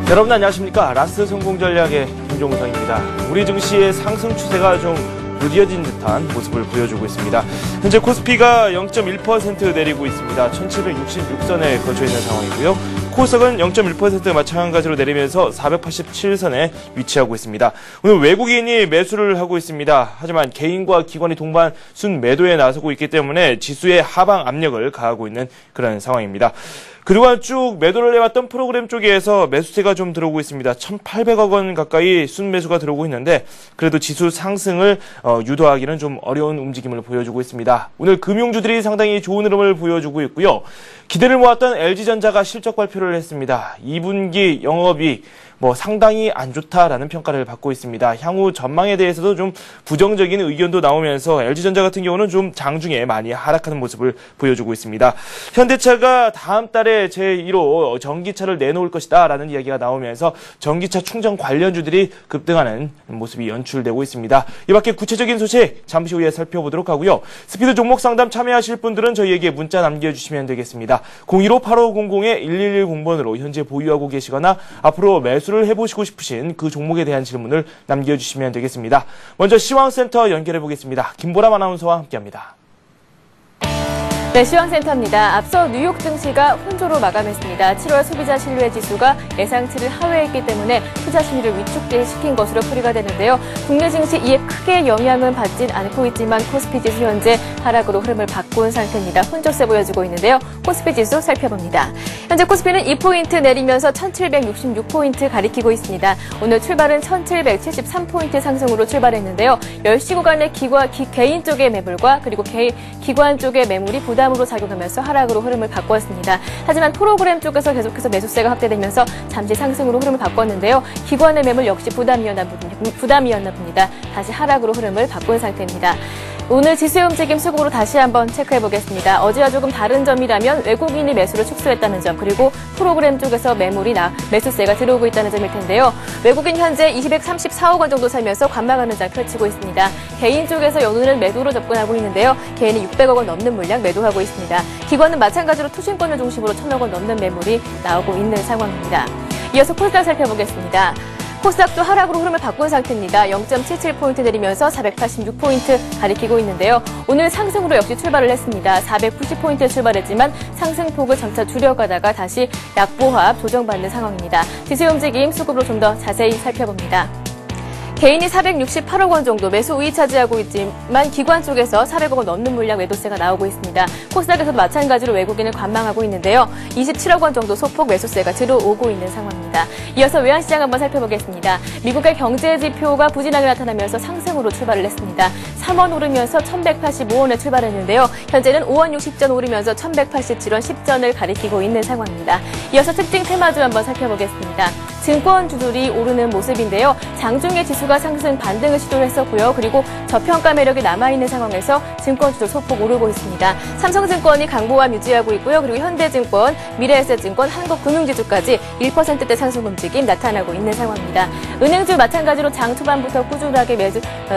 여러분 안녕하십니까. 라스 성공 전략의 김종성입니다. 우리 증시의 상승 추세가 좀 무뎌진 듯한 모습을 보여주고 있습니다. 현재 코스피가 0.1% 내리고 있습니다. 1766선에 거쳐 있는 상황이고요. 코스닥은 0.1% 마찬가지로 내리면서 487선에 위치하고 있습니다. 오늘 외국인이 매수를 하고 있습니다. 하지만 개인과 기관이 동반 순매도에 나서고 있기 때문에 지수의 하방 압력을 가하고 있는 그런 상황입니다. 그동안 쭉 매도를 해왔던 프로그램 쪽에서 매수세가 좀 들어오고 있습니다. 1,800억 원 가까이 순매수가 들어오고 있는데 그래도 지수 상승을 유도하기는 좀 어려운 움직임을 보여주고 있습니다. 오늘 금융주들이 상당히 좋은 흐름을 보여주고 있고요. 기대를 모았던 LG전자가 실적 발표를 했습니다. 2분기 영업이 상당히 안 좋다라는 평가를 받고 있습니다. 향후 전망에 대해서도 좀 부정적인 의견도 나오면서 LG전자 같은 경우는 좀 장중에 많이 하락하는 모습을 보여주고 있습니다. 현대차가 다음 달에 제1호 전기차를 내놓을 것이다 라는 이야기가 나오면서 전기차 충전 관련주들이 급등하는 모습이 연출되고 있습니다. 이 밖에 구체적인 소식 잠시 후에 살펴보도록 하고요. 스피드 종목 상담 참여하실 분들은 저희에게 문자 남겨주시면 되겠습니다. 015-8500-1110번으로 현재 보유하고 계시거나 앞으로 매수를 해보시고 싶으신 그 종목에 대한 질문을 남겨주시면 되겠습니다. 먼저 시황센터 연결해보겠습니다. 김보람 아나운서와 함께합니다. 네, 시황센터입니다. 앞서 뉴욕 증시가 혼조로 마감했습니다. 7월 소비자 신뢰 지수가 예상치를 하회했기 때문에 투자 심리를 위축시킨 것으로 풀이가 되는데요. 국내 증시 이에 크게 영향은 받진 않고 있지만 코스피 지수 현재 하락으로 흐름을 바꾼 상태입니다. 혼조세 보여주고 있는데요. 코스피 지수 살펴봅니다. 현재 코스피는 2포인트 내리면서 1766포인트 가리키고 있습니다. 오늘 출발은 1773포인트 상승으로 출발했는데요. 10시 구간의 개인 쪽의 매물과 그리고 기관 쪽의 매물이 부담으로 작용하면서 하락으로 흐름을 바꿨습니다. 하지만 프로그램 쪽에서 계속해서 매수세가 확대되면서 잠시 상승으로 흐름을 바꿨는데요. 기관의 매물 역시 부담이었나 봅니다. 다시 하락으로 흐름을 바꾼 상태입니다. 오늘 지수의 움직임 수급으로 다시 한번 체크해보겠습니다. 어제와 조금 다른 점이라면 외국인이 매수를 축소했다는 점, 그리고 프로그램 쪽에서 매수세가 들어오고 있다는 점일 텐데요. 외국인 현재 234억 원 정도 살면서 관망하는 장 펼치고 있습니다. 개인 쪽에서 오늘은 매도로 접근하고 있는데요. 개인이 600억 원 넘는 물량 매도하고 있습니다. 기관은 마찬가지로 투신권을 중심으로 1,000억 원 넘는 매물이 나오고 있는 상황입니다. 이어서 코스닥 살펴보겠습니다. 코스닥도 하락으로 흐름을 바꾼 상태입니다. 0.77포인트 내리면서 486포인트 가리키고 있는데요. 오늘 상승으로 역시 출발을 했습니다. 490포인트에 출발했지만 상승폭을 점차 줄여가다가 다시 약보합 조정받는 상황입니다. 지수의 움직임 수급으로 좀 더 자세히 살펴봅니다. 개인이 468억 원 정도 매수 우위 차지하고 있지만 기관 쪽에서 400억 원 넘는 물량 매도세가 나오고 있습니다. 코스닥에서도 마찬가지로 외국인을 관망하고 있는데요. 27억 원 정도 소폭 매수세가 들어오고 있는 상황입니다. 이어서 외환시장 한번 살펴보겠습니다. 미국의 경제지표가 부진하게 나타나면서 상승으로 출발을 했습니다. 3원 오르면서 1185원에 출발했는데요. 현재는 5원 60전 오르면서 1187원 10전을 가리키고 있는 상황입니다. 이어서 특징 테마주 한번 살펴보겠습니다. 증권주들이 오르는 모습인데요. 장중에 지수가 상승 반등을 시도를 했었고요. 그리고 저평가 매력이 남아있는 상황에서 증권주들 소폭 오르고 있습니다. 삼성증권이 강보합 유지하고 있고요. 그리고 현대증권, 미래에셋증권, 한국금융지주까지 1%대 상승 움직임 나타나고 있는 상황입니다. 은행주 마찬가지로 장 초반부터 꾸준하게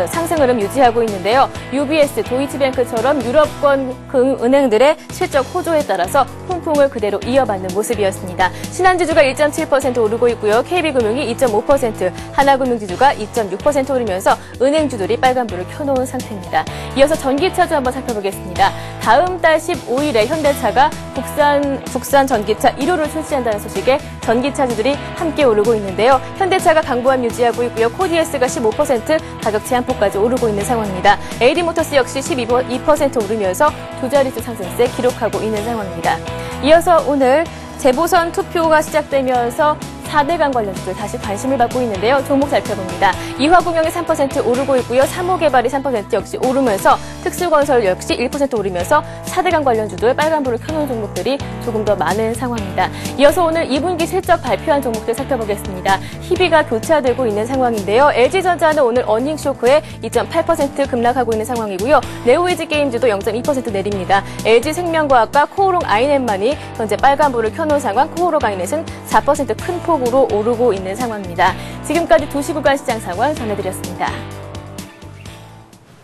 상승 흐름 유지하고 있는데요. UBS, 도이치뱅크처럼 유럽권 은행들의 실적 호조에 따라서 훈풍을 그대로 이어받는 모습이었습니다. 신한지주가 1.7% 오르고 있고요. KB금융이 2.5%, 하나금융지주가 2.6% 오르면서 은행주들이 빨간불을 켜놓은 상태입니다. 이어서 전기차주 한번 살펴보겠습니다. 다음 달 15일에 현대차가 국산 전기차 1호를 출시한다는 소식에 전기차주들이 함께 오르고 있는데요. 현대차가 강보합 유지하고 있고요. 코디에스가 15%, 가격 제한폭까지 오르고 있는 상황입니다. AD모터스 역시 12% 오르면서 두 자릿수 상승세 기록하고 있는 상황입니다. 이어서 오늘 재보선 투표가 시작되면서 4대강 관련주들 다시 관심을 받고 있는데요. 종목 살펴봅니다. 이화공영이 3% 오르고 있고요. 3호개발이 3% 역시 오르면서 특수건설 역시 1% 오르면서 4대강 관련주들 빨간불을 켜놓은 종목들이 조금 더 많은 상황입니다. 이어서 오늘 2분기 실적 발표한 종목들 살펴보겠습니다. 희비가 교차되고 있는 상황인데요. LG전자는 오늘 어닝쇼크에 2.8% 급락하고 있는 상황이고요. 네오이즈게임즈도 0.2% 내립니다. LG생명과학과 코오롱 아이넷만이 현재 빨간불을 켜놓은 상황, 코오롱 아이넷은 4% 큰 폭으로 오르고 있는 상황입니다. 지금까지 2시 구간 시장 상황 전해드렸습니다.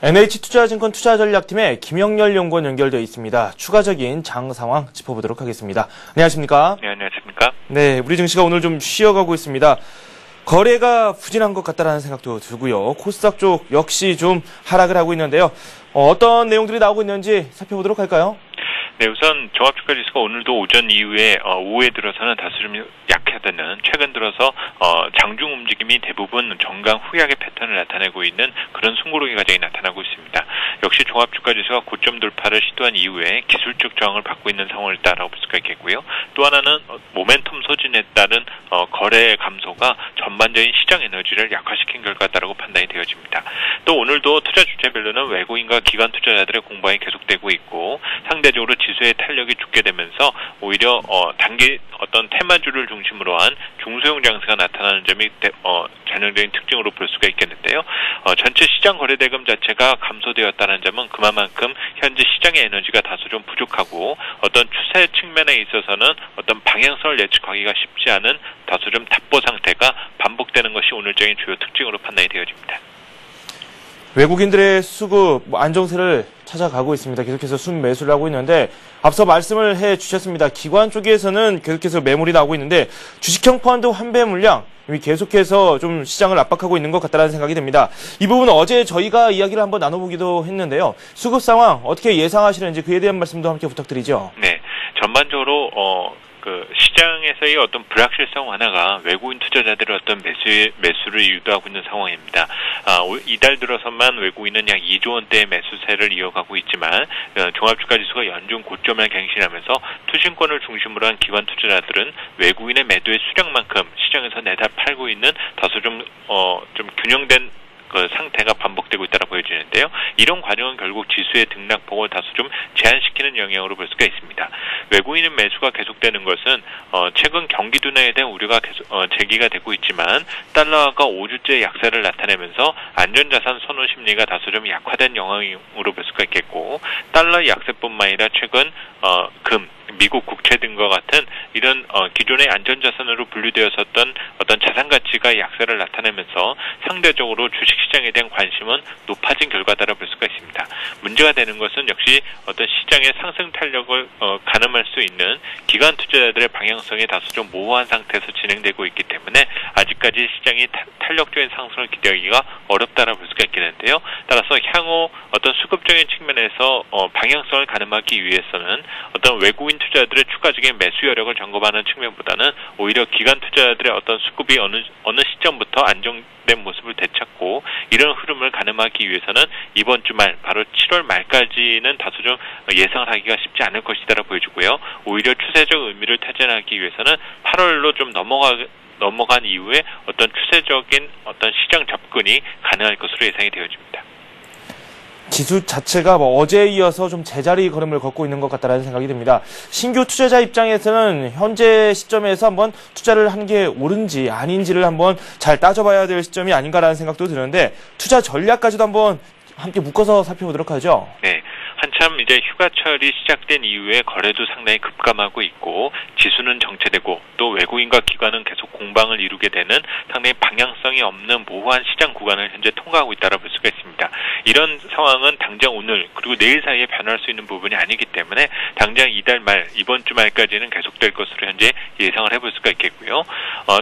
NH투자증권 투자전략팀의 김영렬 연구원 연결되어 있습니다. 추가적인 장 상황 짚어보도록 하겠습니다. 안녕하십니까? 네, 안녕하십니까? 네, 우리 증시가 오늘 좀 쉬어가고 있습니다. 거래가 부진한 것 같다라는 생각도 들고요. 코스닥 쪽 역시 좀 하락을 하고 있는데요. 어떤 내용들이 나오고 있는지 살펴보도록 할까요? 네, 우선 종합주가지수가 오늘도 오전 이후에 오후에 들어서는 다소 좀 약하다는 최근 들어서 장중 움직임이 대부분 정강 후약의 패턴을 나타내고 있는 그런 숨고르기 과정이 나타나고 있습니다. 역시 종합주가지수가 고점 돌파를 시도한 이후에 기술적 저항을 받고 있는 상황을 따라고 볼 수가 있겠고요. 또 하나는 모멘텀 소진에 따른 거래 감소가 전반적인 시장 에너지를 약화시킨 결과다라고 판단이 되어집니다. 또 오늘도 투자 주체별로는 외국인과 기관 투자자들의 공방이 계속되고 있고 상대적으로 지수의 탄력이 죽게 되면서 오히려 단기 어떤 테마주를 중심으로 한 중소형 장세가 나타나는 점이 전형적인 특징으로 볼 수가 있겠는데요. 전체 시장 거래대금 자체가 감소되었다는 점은 그만큼 현재 시장의 에너지가 다소 좀 부족하고 어떤 추세 측면에 있어서는 어떤 방향성을 예측하기가 쉽지 않은 다소 좀 답보 상태가 반복되는 것이 오늘적인 주요 특징으로 판단이 되어집니다. 외국인들의 수급 안정세를 찾아가고 있습니다. 계속해서 순매수를 하고 있는데 앞서 말씀을 해주셨습니다. 기관 쪽에서는 계속해서 매물이 나오고 있는데 주식형 펀드 환배 물량 이미 계속해서 좀 시장을 압박하고 있는 것 같다는 생각이 듭니다. 이 부분은 어제 저희가 이야기를 한번 나눠보기도 했는데요. 수급 상황 어떻게 예상하시는지 그에 대한 말씀도 함께 부탁드리죠. 네, 전반적으로 시장에서의 어떤 불확실성 완화가 외국인 투자자들의 어떤 매수를 유도하고 있는 상황입니다. 이달 들어서만 외국인은 약 2조 원대의 매수세를 이어가고 있지만 종합주가지수가 연중 고점을 갱신하면서 투신권을 중심으로 한 기관 투자자들은 외국인의 매도의 수량만큼 시장에서 내다 팔고 있는 다소 좀 균형된 그 상태가 반복되고 있다고 보여지는데요. 이런 과정은 결국 지수의 등락폭을 다소 좀 제한시키는 영향으로 볼 수가 있습니다. 외국인의 매수가 계속되는 것은 최근 경기 둔화에 대한 우려가 계속 제기가 되고 있지만 달러가 5주째 약세를 나타내면서 안전자산 선호 심리가 다소 좀 약화된 영향으로 볼 수가 있겠고 달러 약세뿐만 아니라 최근 금 미국 국채 등과 같은 이런 기존의 안전자산으로 분류되었었던 어떤 자산 가치가 약세를 나타내면서 상대적으로 주식시장에 대한 관심은 높아진 결과다라 볼 수가 있습니다. 문제가 되는 것은 역시 어떤 시장의 상승 탄력을 가늠할 수 있는 기관 투자자들의 방향성이 다소 좀 모호한 상태에서 진행되고 있기 때문에 아직까지 시장이 탄력적인 상승을 기대하기가 어렵다라 볼 수가 있겠는데요. 따라서 향후 어떤 수급적인 측면에서 방향성을 가늠하기 위해서는 어떤 외국인 투자자들의 추가적인 매수 여력을 점검하는 측면보다는 오히려 기관 투자자들의 어떤 수급이 어느 시점부터 안정된 모습을 되찾고 이런 흐름을 가늠하기 위해서는 이번 주말 바로 7월 말까지는 다소 좀 예상을 하기가 쉽지 않을 것이다라 보여지고요. 오히려 추세적 의미를 타진하기 위해서는 8월로 좀 넘어간 이후에 어떤 추세적인 어떤 시장 접근이 가능할 것으로 예상이 되어집니다. 지수 자체가 어제에 이어서 좀 제자리 걸음을 걷고 있는 것 같다는 생각이 듭니다. 신규 투자자 입장에서는 현재 시점에서 한번 투자를 한 게 옳은지 아닌지를 한번 잘 따져봐야 될 시점이 아닌가라는 생각도 드는데 투자 전략까지도 한번 함께 묶어서 살펴보도록 하죠. 네. 한참 이제 휴가철이 시작된 이후에 거래도 상당히 급감하고 있고 지수는 정체되고 또 외국인과 기관은 계속 공방을 이루게 되는 상당히 방향성이 없는 모호한 시장 구간을 현재 통과하고 있다고 볼 수가 있습니다. 이런 상황은 당장 오늘 그리고 내일 사이에 변할 수 있는 부분이 아니기 때문에 당장 이번 주 말까지는 계속될 것으로 현재 예상을 해볼 수가 있겠고요.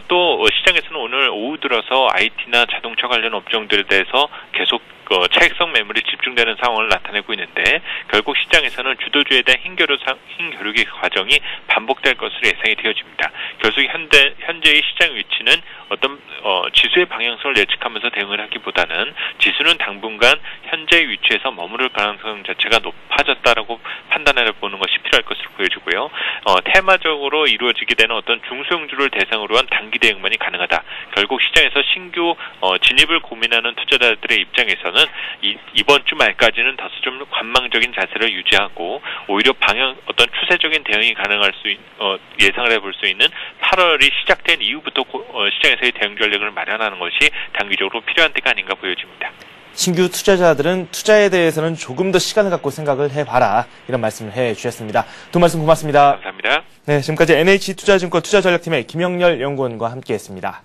또 시장에서는 오늘 오후 들어서 IT나 자동차 관련 업종들에 대해서 계속 차익성 매물이 집중되는 상황을 나타내고 있는데 결국 시장에서는 주도주에 대한 흰겨루기 과정이 반복될 것으로 예상이 되어집니다. 결국 현재의 시장 위치는 어떤 지수의 방향성을 예측하면서 대응을 하기보다는 지수는 당분간 현재의 위치에서 머무를 가능성 자체가 높아졌다라고 판단해 보는 것이 필요할 것으로 보여지고요. 테마적으로 이루어지게 되는 어떤 중소형주를 대상으로 한 단기 대응만이 가능하다. 결국 시장에서 신규 진입을 고민하는 투자자들의 입장에서는 이번 주 말까지는 다소 좀 관망적인 자세를 유지하고 오히려 어떤 추세적인 대응이 가능할 예상을 해볼 수 있는 8월이 시작된 이후부터 시장에서의 대응 전략을 마련하는 것이 단기적으로 필요한 때가 아닌가 보여집니다. 신규 투자자들은 투자에 대해서는 조금 더 시간을 갖고 생각을 해봐라 이런 말씀을 해주셨습니다. 두 말씀 고맙습니다. 감사합니다. 네, 지금까지 NH투자증권 투자전략팀의 김영렬 연구원과 함께했습니다.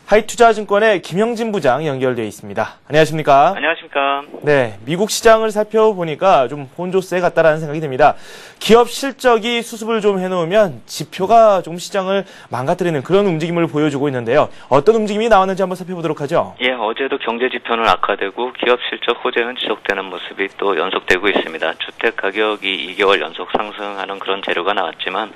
하이투자증권의 김영진 부장 연결되어 있습니다. 안녕하십니까? 안녕하십니까? 네, 미국 시장을 살펴보니까 좀 혼조세 같다라는 생각이 듭니다. 기업 실적이 수습을 좀 해놓으면 지표가 좀 시장을 망가뜨리는 그런 움직임을 보여주고 있는데요. 어떤 움직임이 나왔는지 한번 살펴보도록 하죠. 예, 어제도 경제 지표는 악화되고 기업 실적 호재는 지속되는 모습이 또 연속되고 있습니다. 주택 가격이 2개월 연속 상승하는 그런 재료가 나왔지만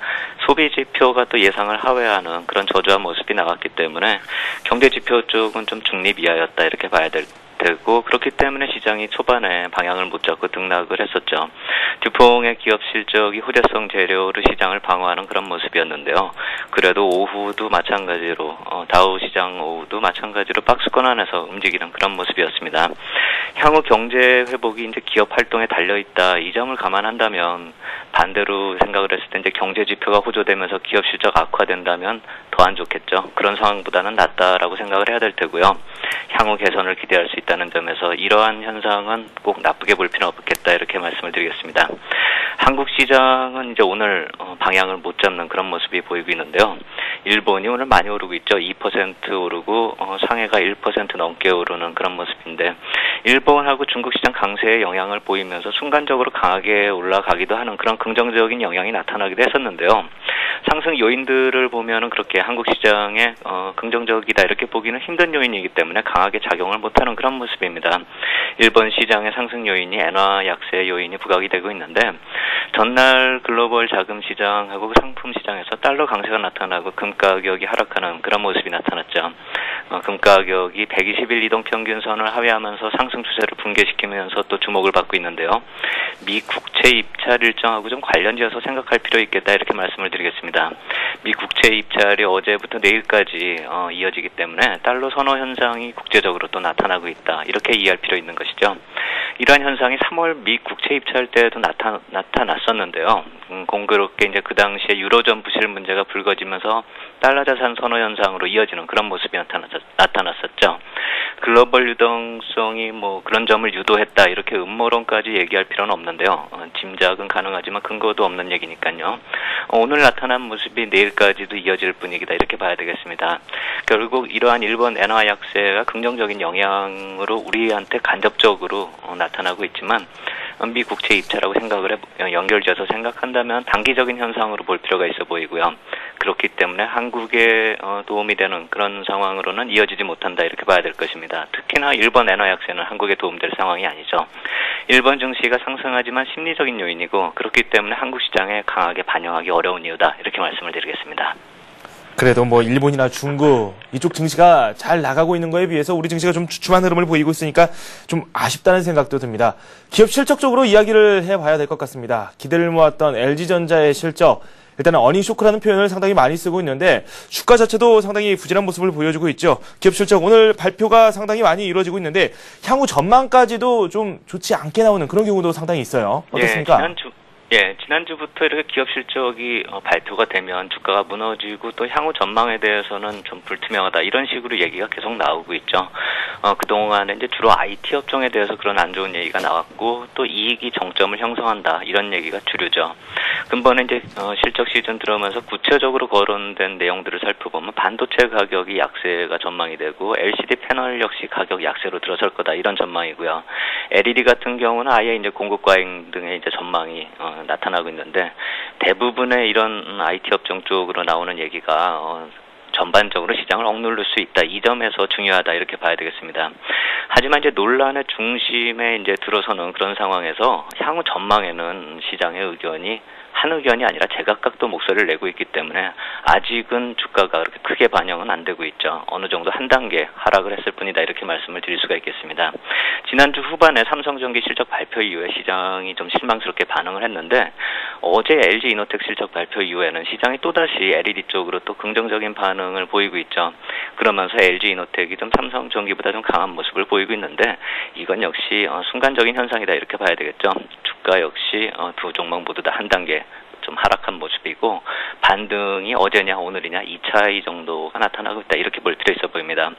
소비 지표가 또 예상을 하회하는 그런 저조한 모습이 나왔기 때문에 경제 지표 쪽은 좀 중립이하였다 이렇게 봐야 되고 그렇기 때문에 시장이 초반에 방향을 못 잡고 등락을 했었죠. 듀퐁의 기업 실적이 호재성 재료로 시장을 방어하는 그런 모습이었는데요. 그래도 오후도 마찬가지로 다우 시장 오후도 마찬가지로 박스권 안에서 움직이는 그런 모습이었습니다. 향후 경제 회복이 이제 기업 활동에 달려 있다 이 점을 감안한다면 반대로 생각을 했을 때 이제 경제 지표가 호조되면서 기업 실적 악화된다면 더 안 좋겠죠. 그런 상황보다는 낫다라고 생각을 해야 될 테고요. 향후 개선을 기대할 수 있다는 점에서 이러한 현상은 꼭 나쁘게 볼 필요는 없겠다 이렇게 말씀을 드리겠습니다. 한국 시장은 이제 오늘 방향을 못 잡는 그런 모습이 보이고 있는데요. 일본이 오늘 많이 오르고 있죠. 2% 오르고 상해가 1% 넘게 오르는 그런 모습인데 일본하고 중국 시장 강세의 영향을 보이면서 순간적으로 강하게 올라가기도 하는 그런 긍정적인 영향이 나타나기도 했었는데요. 상승 요인들을 보면은 그렇게 한국 시장에 긍정적이다 이렇게 보기는 힘든 요인이기 때문에 강하게 작용을 못하는 그런 모습입니다. 일본 시장의 상승 요인이 엔화 약세 요인이 부각이 되고 있는데 전날 글로벌 자금 시장하고 상품 시장에서 달러 강세가 나타나고 금 가격이 하락하는 그런 모습이 나타났죠. 금 가격이 120일 이동 평균선을 하회하면서 상승 추세를 붕괴시키면서 또 주목을 받고 있는데요. 미 국채 입찰 일정하고 좀 관련지어서 생각할 필요 있겠다 이렇게 말씀을 드리겠습니다. 미 국채 입찰이 어제부터 내일까지 이어지기 때문에 달러 선호 현상이 국제적으로 또 나타나고 있다 이렇게 이해할 필요 있는 것이죠. 이러한 현상이 3월 미 국채 입찰 때에도 나타났었는데요. 공교롭게 이제 그 당시에 유로존 부실 문제가 불거지면서 달러 자산 선호 현상으로 이어지는 그런 모습이 나타났었죠. 글로벌 유동성이 뭐 그런 점을 유도했다 이렇게 음모론까지 얘기할 필요는 없는데요. 짐작은 가능하지만 근거도 없는 얘기니까요. 오늘 나타난 모습이 내일까지도 이어질 분위기다 이렇게 봐야 되겠습니다. 결국 이러한 일본 엔화 약세가 긍정적인 영향으로 우리한테 간접적으로 나타나고 있지만 미 국채 입찰하고 생각을 연결지어서 생각한다면 단기적인 현상으로 볼 필요가 있어 보이고요. 그렇기 때문에 한국에 도움이 되는 그런 상황으로는 이어지지 못한다 이렇게 봐야 될 것입니다. 특히나 일본 엔화 약세는 한국에 도움될 상황이 아니죠. 일본 증시가 상승하지만 심리적인 요인이고 그렇기 때문에 한국 시장에 강하게 반영하기 어려운 이유다 이렇게 말씀을 드리겠습니다. 그래도 뭐 일본이나 중국 이쪽 증시가 잘 나가고 있는 거에 비해서 우리 증시가 좀 주춤한 흐름을 보이고 있으니까 좀 아쉽다는 생각도 듭니다. 기업 실적적으로 이야기를 해봐야 될 것 같습니다. 기대를 모았던 LG전자의 실적 일단은 어닝 쇼크라는 표현을 상당히 많이 쓰고 있는데 주가 자체도 상당히 부진한 모습을 보여주고 있죠. 기업 실적 오늘 발표가 상당히 많이 이루어지고 있는데 향후 전망까지도 좀 좋지 않게 나오는 그런 경우도 상당히 있어요. 어떻습니까? 지난주부터 이렇게 기업 실적이 발표가 되면 주가가 무너지고 또 향후 전망에 대해서는 좀 불투명하다 이런 식으로 얘기가 계속 나오고 있죠. 그동안에 이제 주로 IT 업종에 대해서 그런 안 좋은 얘기가 나왔고 또 이익이 정점을 형성한다 이런 얘기가 주류죠. 근본에 이제 실적 시즌 들어오면서 구체적으로 거론된 내용들을 살펴보면 반도체 가격이 약세가 전망이 되고 LCD 패널 역시 가격 약세로 들어설 거다 이런 전망이고요. LED 같은 경우는 아예 이제 공급 과잉 등의 이제 전망이 나타나고 있는데 대부분의 이런 IT 업종 쪽으로 나오는 얘기가 전반적으로 시장을 억누를 수 있다. 이 점에서 중요하다 이렇게 봐야 되겠습니다. 하지만 이제 논란의 중심에 이제 들어서는 그런 상황에서 향후 전망에는 시장의 의견이 한 의견이 아니라 제각각 또 목소리를 내고 있기 때문에 아직은 주가가 그렇게 크게 반영은 안 되고 있죠. 어느 정도 한 단계 하락을 했을 뿐이다 이렇게 말씀을 드릴 수가 있겠습니다. 지난주 후반에 삼성전기 실적 발표 이후에 시장이 좀 실망스럽게 반응을 했는데 어제 LG이노텍 실적 발표 이후에는 시장이 또다시 LED 쪽으로 또 긍정적인 반응을 보이고 있죠. 그러면서 LG이노텍이 좀 삼성전기보다 좀 강한 모습을 보이고 있는데 이건 역시 순간적인 현상이다 이렇게 봐야 되겠죠. 주가 역시 두 종목 모두 다 한 단계 좀 하락한 모습이고 반등이 어제냐 오늘이냐 이 차이 정도가 나타나고 있다 이렇게 볼 필요 있어 보입니다.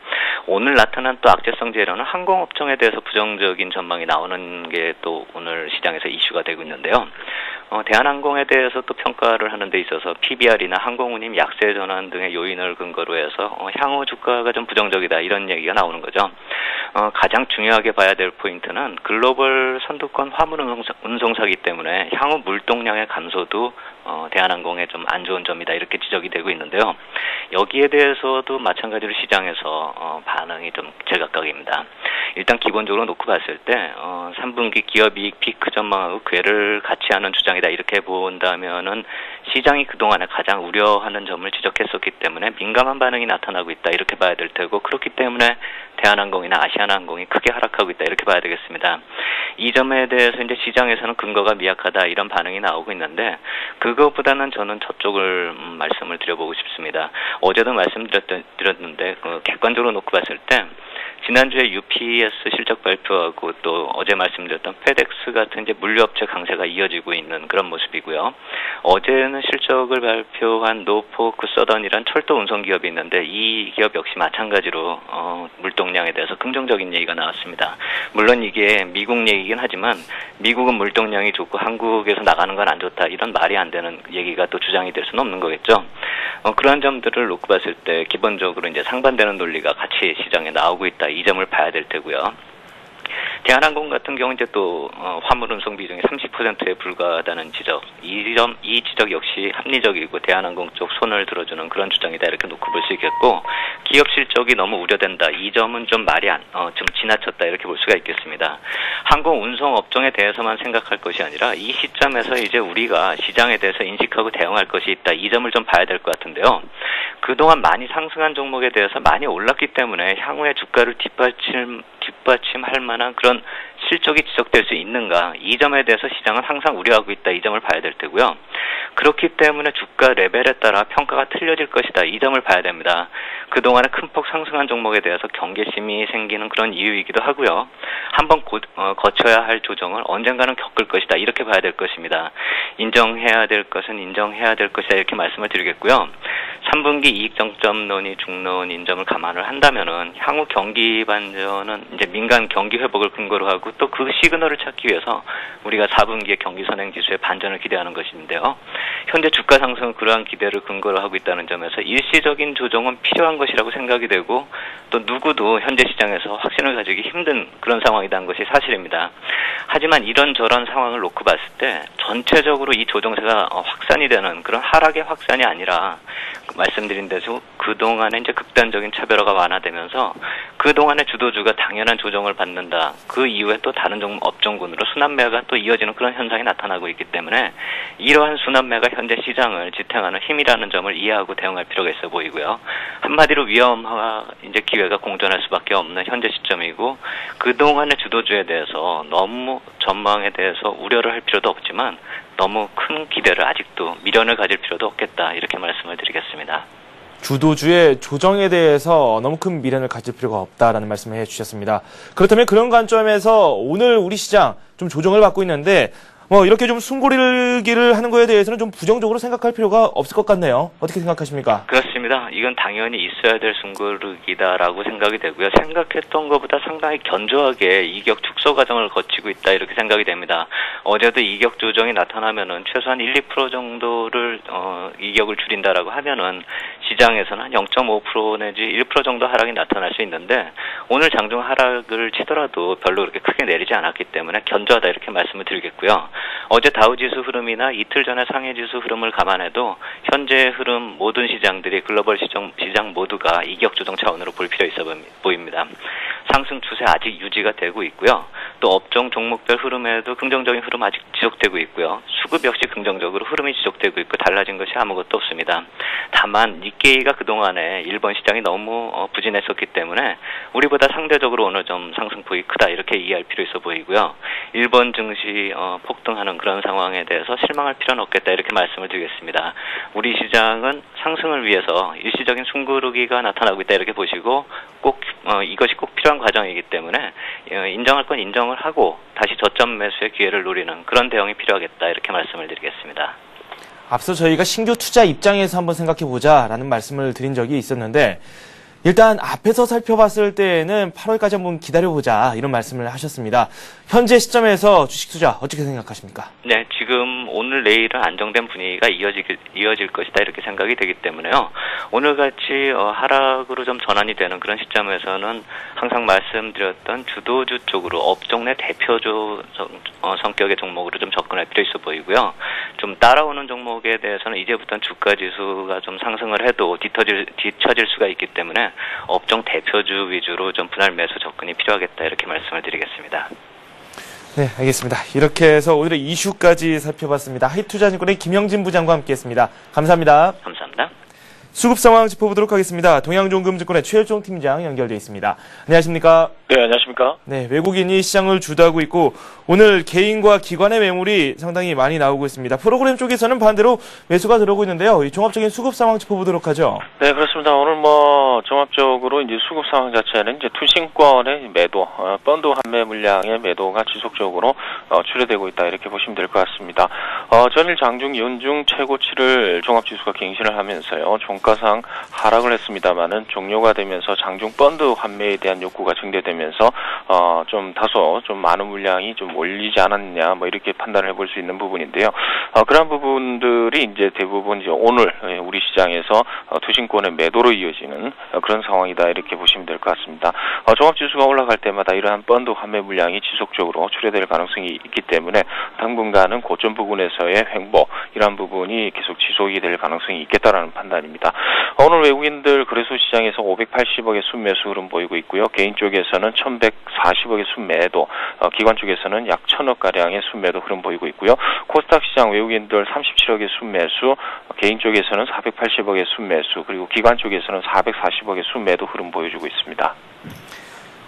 오늘 나타난 또 악재성 재료는 항공업종에 대해서 부정적인 전망이 나오는 게 또 오늘 시장에서 이슈가 되고 있는데요. 대한항공에 대해서 또 평가를 하는 데 있어서 PBR이나 항공운임 약세 전환 등의 요인을 근거로 해서 향후 주가가 좀 부정적이다 이런 얘기가 나오는 거죠. 가장 중요하게 봐야 될 포인트는 글로벌 선두권 화물 운송사기 때문에 향후 물동량의 감소도 대한항공에 좀 안 좋은 점이다 이렇게 지적이 되고 있는데요. 여기에 대해서도 마찬가지로 시장에서 반응이 좀 제각각입니다. 일단 기본적으로 놓고 봤을 때 3분기 기업이익 피크 전망하고 궤를 같이 하는 주장이다 이렇게 본다면은 시장이 그동안에 가장 우려하는 점을 지적했었기 때문에 민감한 반응이 나타나고 있다 이렇게 봐야 될 테고 그렇기 때문에 대한항공이나 아시아나항공이 크게 하락하고 있다 이렇게 봐야 되겠습니다. 이 점에 대해서 이제 시장에서는 근거가 미약하다 이런 반응이 나오고 있는데 그거보다는 저는 저쪽을 말씀을 드려보고 싶습니다. 어제도 말씀드렸는데 객관적으로 놓고 봤을 때 지난주에 UPS 실적 발표하고 또 어제 말씀드렸던 페덱스 같은 이제 물류업체 강세가 이어지고 있는 그런 모습이고요. 어제는 실적을 발표한 노포크 서던이란 철도 운송 기업이 있는데 이 기업 역시 마찬가지로 물동량에 대해서 긍정적인 얘기가 나왔습니다. 물론 이게 미국 얘기긴 하지만 미국은 물동량이 좋고 한국에서 나가는 건 안 좋다 이런 말이 안 되는 얘기가 또 주장이 될 수는 없는 거겠죠. 그러한 점들을 놓고 봤을 때 기본적으로 이제 상반되는 논리가 같이 시장에 나오고 있다. 이 점을 봐야 될 테고요. 대한항공 같은 경우 이제 또 화물 운송 비중이 30%에 불과하다는 지적, 이 지적 역시 합리적이고 대한항공 쪽 손을 들어주는 그런 주장이다 이렇게 놓고 볼 수 있겠고 기업 실적이 너무 우려된다. 이 점은 좀 말이 좀 지나쳤다 이렇게 볼 수가 있겠습니다. 항공 운송 업종에 대해서만 생각할 것이 아니라 이 시점에서 이제 우리가 시장에 대해서 인식하고 대응할 것이 있다. 이 점을 좀 봐야 될 것 같은데요. 그동안 많이 상승한 종목에 대해서 많이 올랐기 때문에 향후에 주가를 뒷받침할 만한 그런 실적이 지적될 수 있는가 이 점에 대해서 시장은 항상 우려하고 있다 이 점을 봐야 될 테고요. 그렇기 때문에 주가 레벨에 따라 평가가 틀려질 것이다 이 점을 봐야 됩니다. 그동안에 큰 폭 상승한 종목에 대해서 경계심이 생기는 그런 이유이기도 하고요. 한번 거쳐야 할 조정을 언젠가는 겪을 것이다 이렇게 봐야 될 것입니다. 인정해야 될 것은 인정해야 될 것이다 이렇게 말씀을 드리겠고요. 3분기 이익 정점론이 중론 인정을 감안을 한다면은 향후 경기 반전은 이제 민간 경기 회복을 근거로 하고 또 그 시그널을 찾기 위해서 우리가 4분기에 경기 선행 지수의 반전을 기대하는 것인데요. 현재 주가 상승은 그러한 기대를 근거로 하고 있다는 점에서 일시적인 조정은 필요한 것이라고 생각이 되고 또 누구도 현재 시장에서 확신을 가지기 힘든 그런 상황이라는 것이 사실입니다. 하지만 이런저런 상황을 놓고 봤을 때 전체적으로 이 조정세가 확산이 되는 그런 하락의 확산이 아니라 말씀드린 대로 그동안에 이제 극단적인 차별화가 완화되면서 그동안의 주도주가 당연한 조정을 받는다. 그 이후에 또 다른 업종군으로 순환매가 또 이어지는 그런 현상이 나타나고 있기 때문에 이러한 순환매가 현재 시장을 지탱하는 힘이라는 점을 이해하고 대응할 필요가 있어 보이고요. 한마디로 위험과 이제 기회가 공존할 수밖에 없는 현재 시점이고 그동안의 주도주에 대해서 너무 전망에 대해서 우려를 할 필요도 없지만 너무 큰 기대를 아직도 미련을 가질 필요도 없겠다 이렇게 말씀을 드리겠습니다. 주도주의 조정에 대해서 너무 큰 미련을 가질 필요가 없다라는 말씀을 해주셨습니다. 그렇다면 그런 관점에서 오늘 우리 시장 좀 조정을 받고 있는데 이렇게 좀 숨고르기를 하는 거에 대해서는 좀 부정적으로 생각할 필요가 없을 것 같네요. 어떻게 생각하십니까? 그렇습니다. 이건 당연히 있어야 될 숨고르기다라고 생각이 되고요. 생각했던 것보다 상당히 견조하게 이격 축소 과정을 거치고 있다 이렇게 생각이 됩니다. 어제도 이격 조정이 나타나면은 최소한 1-2% 정도를 이격을 줄인다라고 하면은 시장에서는 한 0.5% 내지 1% 정도 하락이 나타날 수 있는데 오늘 장중 하락을 치더라도 별로 그렇게 크게 내리지 않았기 때문에 견조하다 이렇게 말씀을 드리겠고요. 어제 다우지수 흐름이나 이틀 전에 상해지수 흐름을 감안해도 현재 흐름 모든 시장들이 글로벌 시장 모두가 이격 조정 차원으로 볼 필요 있어 보입니다. 상승 추세 아직 유지가 되고 있고요. 또 업종 종목별 흐름에도 긍정적인 흐름 아직 지속되고 있고요. 수급 역시 긍정적으로 흐름이 지속되고 있고 달라진 것이 아무것도 없습니다. 다만 니케이가 그동안에 일본 시장이 너무 부진했었기 때문에 우리보다 상대적으로 오늘 좀 상승폭이 크다 이렇게 이해할 필요 있어 보이고요. 일본 증시 폭등하는 그런 상황에 대해서 실망할 필요는 없겠다 이렇게 말씀을 드리겠습니다. 우리 시장은 상승을 위해서 일시적인 숨고르기가 나타나고 있다 이렇게 보시고 꼭 이것이 꼭 필요한 과정이기 때문에 인정할 건 인정을 하고 다시 저점 매수의 기회를 노리는 그런 대응이 필요하겠다 이렇게 말씀을 드리겠습니다. 앞서 저희가 신규 투자 입장에서 한번 생각해보자라는 말씀을 드린 적이 있었는데 일단 앞에서 살펴봤을 때에는 8월까지 한번 기다려보자 이런 말씀을 하셨습니다. 현재 시점에서 주식 투자 어떻게 생각하십니까? 네, 지금 오늘 내일은 안정된 분위기가 이어질 것이다 이렇게 생각이 되기 때문에요. 오늘같이 하락으로 좀 전환이 되는 그런 시점에서는 항상 말씀드렸던 주도주 쪽으로 업종 내 대표주 성격의 종목으로 좀 접근할 필요 있어 보이고요. 좀 따라오는 종목에 대해서는 이제부터는 주가 지수가 좀 상승을 해도 뒤처질 수가 있기 때문에 업종 대표주 위주로 좀 분할 매수 접근이 필요하겠다 이렇게 말씀을 드리겠습니다. 네, 알겠습니다. 이렇게 해서 오늘의 이슈까지 살펴봤습니다. 하이투자증권의 김영진 부장과 함께했습니다. 감사합니다. 감사합니다. 수급 상황 짚어보도록 하겠습니다. 동양종금증권의 최일종 팀장 연결돼 있습니다. 안녕하십니까? 네, 안녕하십니까? 네, 외국인이 시장을 주도하고 있고 오늘 개인과 기관의 매물이 상당히 많이 나오고 있습니다. 프로그램 쪽에서는 반대로 매수가 들어오고 있는데요. 이 종합적인 수급 상황 짚어보도록 하죠. 네, 그렇습니다. 오늘 종합적으로 이제 수급 상황 자체는 이제 투신권의 매도, 펀드 환매 물량의 매도가 지속적으로 출회되고 있다 이렇게 보시면 될 것 같습니다. 전일 장중 연중 최고치를 종합지수가 갱신을 하면서요. 종가상 하락을 했습니다만은 종료가 되면서 장중 펀드 환매에 대한 욕구가 증대되면서 좀 다소 좀 많은 물량이 좀 올리지 않았냐 뭐 이렇게 판단을 해볼 수 있는 부분인데요. 그런 부분들이 이제 대부분 이제 오늘 우리 시장에서 투신권의 매도로 이어지는 그런 상황이다 이렇게 보시면 될 것 같습니다. 종합지수가 올라갈 때마다 이러한 펀드 환매 물량이 지속적으로 출회될 가능성이 있기 때문에 당분간은 고점 부근에서의 횡보 이런 부분이 계속 지속이 될 가능성이 있겠다라는 판단입니다. 오늘 외국인들 거래소 시장에서 580억의 순매수 흐름 보이고 있고요. 개인 쪽에서는 1140억의 순매도, 기관 쪽에서는 약 1000억가량의 순매도 흐름 보이고 있고요. 코스닥 시장 외국인들 37억의 순매수, 개인 쪽에서는 480억의 순매수, 그리고 기관 쪽에서는 440억의 순매도 흐름 보여주고 있습니다.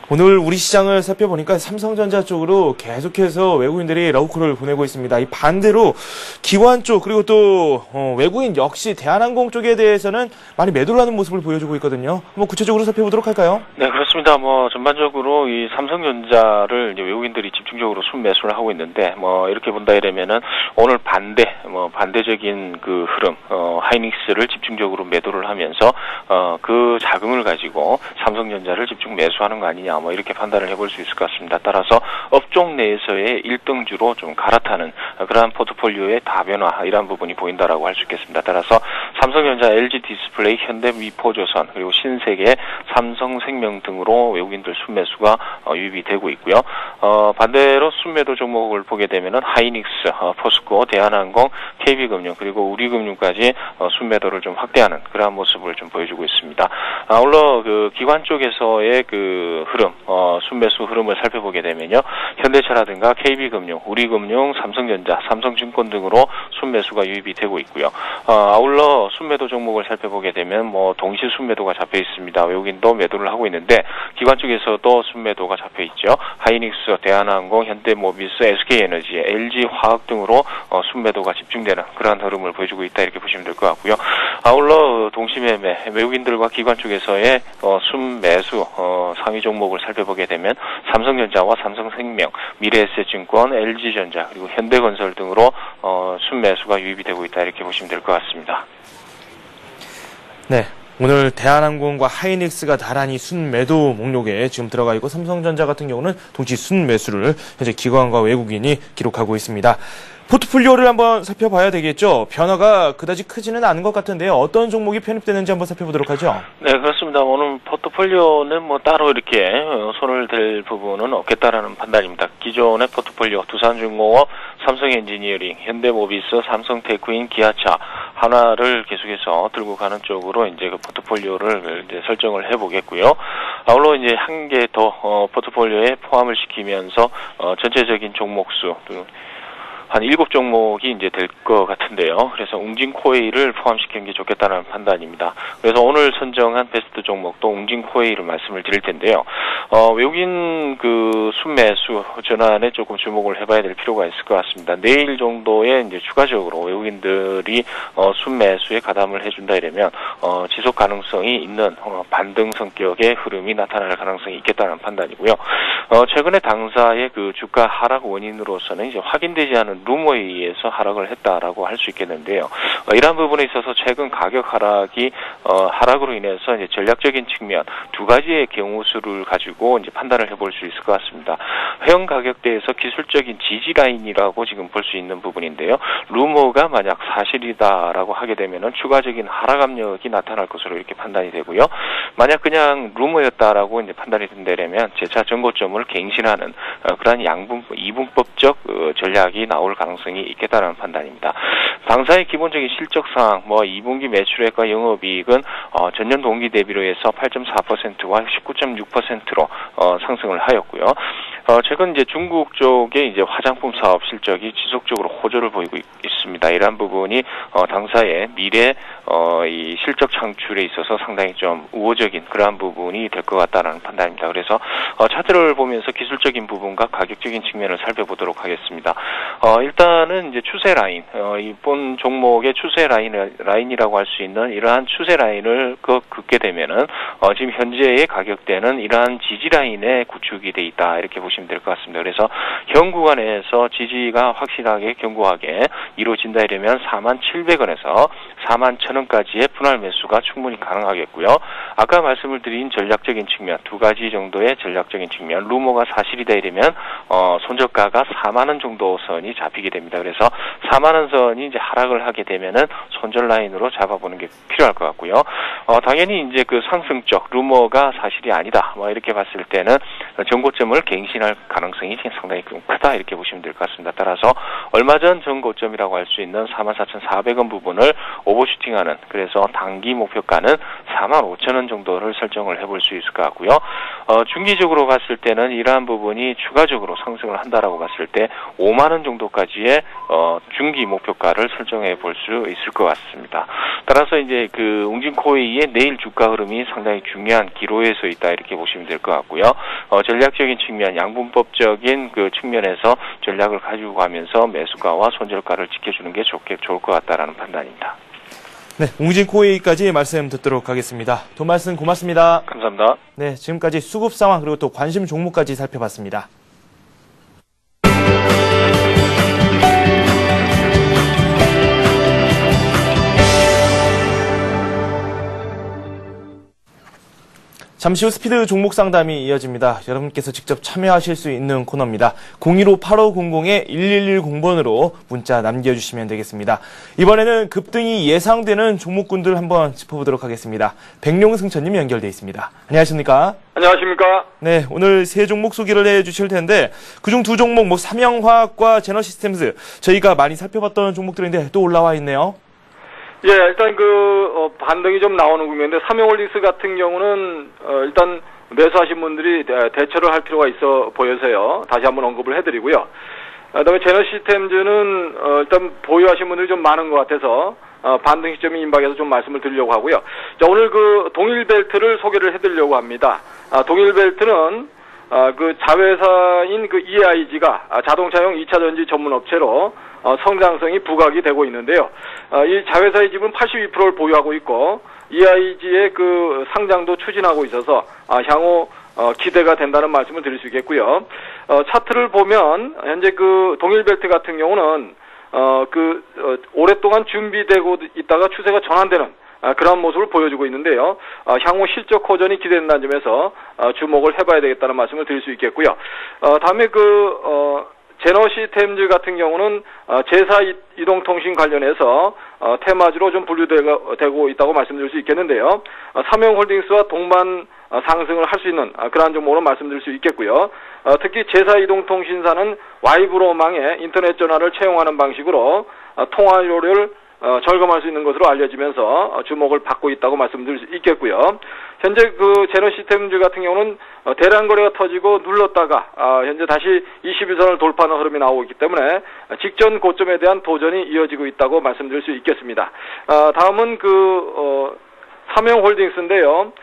오늘 우리 시장을 살펴보니까 삼성전자 쪽으로 계속해서 외국인들이 러브콜을 보내고 있습니다. 이 반대로 기관 쪽 그리고 또 외국인 역시 대한항공 쪽에 대해서는 많이 매도를 하는 모습을 보여주고 있거든요. 한번 구체적으로 살펴보도록 할까요? 네, 그렇습니다. 전반적으로 이 삼성전자를 이제 외국인들이 집중적으로 순매수를 하고 있는데 이렇게 본다 이러면은 오늘 반대적인 그 흐름 하이닉스를 집중적으로 매도를 하면서 그 자금을 가지고 삼성전자를 집중 매수하는 거 아니냐 이렇게 판단을 해볼 수 있을 것 같습니다. 따라서 업종 내에서의 1등주로 좀 갈아타는 그러한 포트폴리오의 다변화 이런 부분이 보인다라고 할 수 있겠습니다. 따라서 삼성전자, LG디스플레이, 현대미포조선 그리고 신세계, 삼성생명 등으로 외국인들 순매수가 유입이 되고 있고요. 반대로 순매도 종목을 보게 되면은 하이닉스, 포스코, 대한항공, KB금융 그리고 우리금융까지 순매도를 좀 확대하는 그러한 모습을 좀 보여주고 있습니다. 아울러 그 기관 쪽에서의 그 흐름, 순매수 흐름을 살펴보게 되면요. 현대차라든가 KB금융, 우리금융, 삼성전자, 삼성증권 등으로 순매수가 유입이 되고 있고요. 아울러 순매도 종목을 살펴보게 되면 동시 순매도가 잡혀 있습니다. 외국인도 매도를 하고 있는데 기관 쪽에서도 순매도가 잡혀 있죠. 하이닉스, 대한항공, 현대모비스, SK에너지, LG화학 등으로 순매도가 집중되는 그러한 흐름을 보여주고 있다 이렇게 보시면 될 것 같고요. 아울러 동시매매, 외국인들과 기관 쪽에서의 순매수 상위 종목을 살펴보게 되면 삼성전자와 삼성생명, 미래에셋증권, LG전자 그리고 현대건설 등으로 순매수가 유입이 되고 있다 이렇게 보시면 될 것 같습니다. 네. 오늘 대한항공과 하이닉스가 나란히 순매도 목록에 지금 들어가 있고 삼성전자 같은 경우는 동시 순매수를 현재 기관과 외국인이 기록하고 있습니다. 포트폴리오를 한번 살펴봐야 되겠죠. 변화가 그다지 크지는 않은 것 같은데요. 어떤 종목이 편입되는지 한번 살펴보도록 하죠. 네, 그렇습니다. 오늘 포트폴리오는 따로 이렇게 손을 댈 부분은 없겠다라는 판단입니다. 기존의 포트폴리오 두산중공업, 삼성엔지니어링, 현대모비스, 삼성테크인, 기아차 하나를 계속해서 들고 가는 쪽으로 이제 그 포트폴리오를 이제 설정을 해보겠고요. 아울러 이제 한 개 더 포트폴리오에 포함을 시키면서 전체적인 종목수 한 7종목이 이제 될 것 같은데요. 그래서 웅진코웨이를 포함시키는 게 좋겠다는 판단입니다. 그래서 오늘 선정한 베스트 종목도 웅진코웨이를 말씀을 드릴 텐데요. 외국인 그 순매수 전환에 조금 주목을 해봐야 될 필요가 있을 것 같습니다. 내일 정도에 이제 추가적으로 외국인들이 순매수에 가담을 해준다 이러면 지속 가능성이 있는 반등 성격의 흐름이 나타날 가능성이 있겠다는 판단이고요. 최근에 당사의 그 주가 하락 원인으로서는 이제 확인되지 않은 보면은 루머에 의해서 하락을 했다라고 할 수 있겠는데요. 이러한 부분에 있어서 최근 가격 하락이 하락으로 인해서 이제 전략적인 측면 두 가지의 경우 수를 가지고 이제 판단을 해볼 수 있을 것 같습니다. 회원 가격대에서 기술적인 지지 라인이라고 지금 볼 수 있는 부분인데요. 루머가 만약 사실이다라고 하게 되면은 추가적인 하락 압력이 나타날 것으로 이렇게 판단이 되고요. 만약 그냥 루머였다라고 이제 판단이 된다면 재차 전고점을 갱신하는 그러한 이분법적 전략이 나올 가능성이 있겠다라는 판단입니다. 당사의 기본적인 실적상 2분기 매출액과 영업이익은 전년 동기 대비로 해서 8.4%와 19.6%로 상승을 하였고요. 최근 이제 중국 쪽의 이제 화장품 사업 실적이 지속적으로 호조를 보이고 있습니다. 이러한 부분이 당사의 미래 이 실적 창출에 있어서 상당히 좀 우호적인 그러한 부분이 될 것 같다라는 판단입니다. 그래서 차트를 보면서 기술적인 부분과 가격적인 측면을 살펴보도록 하겠습니다. 일단은 이제 추세 라인, 이번 종목의 추세 라인이라고 할 수 있는 이러한 추세 라인을 긋게 되면은 지금 현재의 가격대는 이러한 지지 라인에 구축이 돼 있다 이렇게 보시면 될 것 같습니다. 그래서 현 구간에서 지지가 확실하게 견고하게 이루어진다 이러면 47,000원에서 41,000원까지의 분할 매수가 충분히 가능하겠고요. 아까 말씀을 드린 전략적인 측면 두 가지 정도의 전략적인 측면 루머가 사실이다 이러면 손저가가 40,000원 정도 선이 잡히게 됩니다. 그래서 40,000원 선이 이제 하락을 하게 되면은 손절 라인으로 잡아보는 게 필요할 것 같고요. 당연히 이제 그 상승적 루머가 사실이 아니다 이렇게 봤을 때는 전고점을 갱신할 가능성이 상당히 크다 이렇게 보시면 될 것 같습니다. 따라서 얼마 전 전고점이라고 할 수 있는 44,400원 부분을 오버슈팅하는 그래서 단기 목표가는 45,000원 정도를 설정을 해볼 수 있을 것 같고요. 중기적으로 봤을 때는 이러한 부분이 추가적으로 상승을 한다라고 봤을 때 50,000원 정도까지의 중기 목표가를 설정해 볼 수 있을 것 같습니다. 따라서 이제 그 웅진코웨이의 내일 주가 흐름이 상당히 중요한 기로에 서 있다 이렇게 보시면 될 것 같고요. 전략적인 측면, 양분법적인 그 측면에서 전략을 가지고 가면서 매수가와 손절가를 지켜주는 게 좋을 것 같다라는 판단입니다. 네, 웅진코웨이까지 말씀 듣도록 하겠습니다. 도 말씀 고맙습니다. 감사합니다. 네, 지금까지 수급 상황 그리고 또 관심 종목까지 살펴봤습니다. 잠시 후 스피드 종목 상담이 이어집니다. 여러분께서 직접 참여하실 수 있는 코너입니다. 015-8500-1110번으로 문자 남겨주시면 되겠습니다. 이번에는 급등이 예상되는 종목군들 한번 짚어보도록 하겠습니다. 백룡승천님 연결돼 있습니다. 안녕하십니까? 안녕하십니까? 네, 오늘 세 종목 소개를 해주실 텐데 그중 두 종목 삼형화학과 제너시스템즈 저희가 많이 살펴봤던 종목들인데 또 올라와 있네요. 예, 일단 반등이 좀 나오는 국면인데 삼형홀딩스 같은 경우는 일단 매수하신 분들이 대처를 할 필요가 있어 보여서요. 다시 한번 언급을 해드리고요. 그다음에 제너시스템즈는 일단 보유하신 분들이 좀 많은 것 같아서 반등 시점이 임박해서 좀 말씀을 드리려고 하고요. 자, 오늘 그 동일벨트를 소개를 해드리려고 합니다. 동일벨트는 그 자회사인 그 EIG가 자동차용 2차 전지 전문 업체로 성장성이 부각이 되고 있는데요. 이 자회사의 지분 82%를 보유하고 있고 EIG의 그 상장도 추진하고 있어서 향후 기대가 된다는 말씀을 드릴 수 있겠고요. 차트를 보면 현재 그 동일벨트 같은 경우는 오랫동안 준비되고 있다가 추세가 전환되는 그런 모습을 보여주고 있는데요. 향후 실적 호전이 기대된다는 점에서 주목을 해봐야 되겠다는 말씀을 드릴 수 있겠고요. 다음에 제너시스템즈 같은 경우는 제사 이동통신 관련해서 테마주로 좀 분류되고 있다고 말씀드릴 수 있겠는데요. 삼형홀딩스와 동반 상승을 할 수 있는 그러한 종목으로 말씀드릴 수 있겠고요. 특히 제사 이동통신사는 와이브로망에 인터넷 전화를 채용하는 방식으로 통화료를 절감할 수 있는 것으로 알려지면서 주목을 받고 있다고 말씀드릴 수 있겠고요. 현재 그 제너시스템즈 같은 경우는 대량 거래가 터지고 눌렀다가 현재 다시 21선을 돌파하는 흐름이 나오고 있기 때문에 직전 고점에 대한 도전이 이어지고 있다고 말씀드릴 수 있겠습니다. 다음은 삼형홀딩스인데요.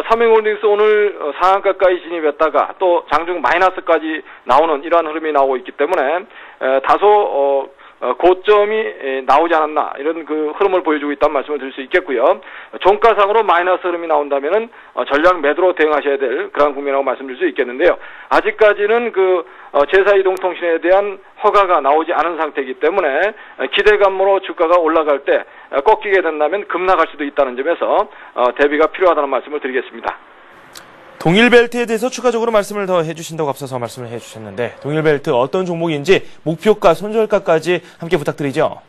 삼형홀딩스 오늘 상한가까지 진입했다가 또 장중 마이너스까지 나오는 이러한 흐름이 나오고 있기 때문에 다소 고점이 나오지 않았나 이런 그 흐름을 보여주고 있다는 말씀을 드릴 수 있겠고요. 종가상으로 마이너스 흐름이 나온다면은 전량 매도로 대응하셔야 될 그런 국면이라고 말씀드릴 수 있겠는데요. 아직까지는 그 제사이동통신에 대한 허가가 나오지 않은 상태이기 때문에 기대감으로 주가가 올라갈 때 꺾이게 된다면 급락할 수도 있다는 점에서 대비가 필요하다는 말씀을 드리겠습니다. 동일벨트에 대해서 추가적으로 말씀을 더 해주신다고 앞서서 말씀을 해주셨는데 동일벨트 어떤 종목인지 목표가, 손절가까지 함께 부탁드리죠.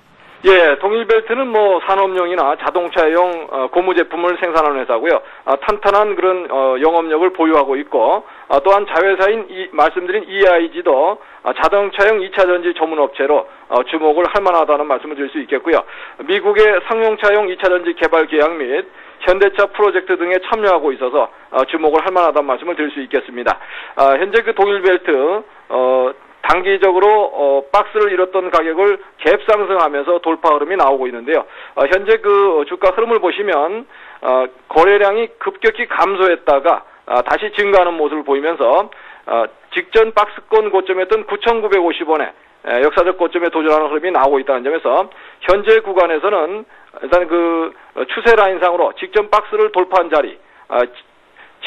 예, 동일벨트는 뭐 산업용이나 자동차용 고무 제품을 생산하는 회사고요. 탄탄한 그런 영업력을 보유하고 있고 또한 자회사인 말씀드린 EIG도 자동차용 2차 전지 전문 업체로 주목을 할 만하다는 말씀을 드릴 수 있겠고요. 미국의 상용차용 2차 전지 개발 계약 및 현대차 프로젝트 등에 참여하고 있어서 주목을 할 만하다는 말씀을 드릴 수 있겠습니다. 현재 그 동일벨트 단기적으로 박스를 잃었던 가격을 갭 상승하면서 돌파 흐름이 나오고 있는데요. 현재 그 주가 흐름을 보시면 거래량이 급격히 감소했다가 다시 증가하는 모습을 보이면서 직전 박스권 고점이었던 9,950원에 역사적 고점에 도전하는 흐름이 나오고 있다는 점에서 현재 구간에서는 일단 그 추세 라인상으로 직전 박스를 돌파한 자리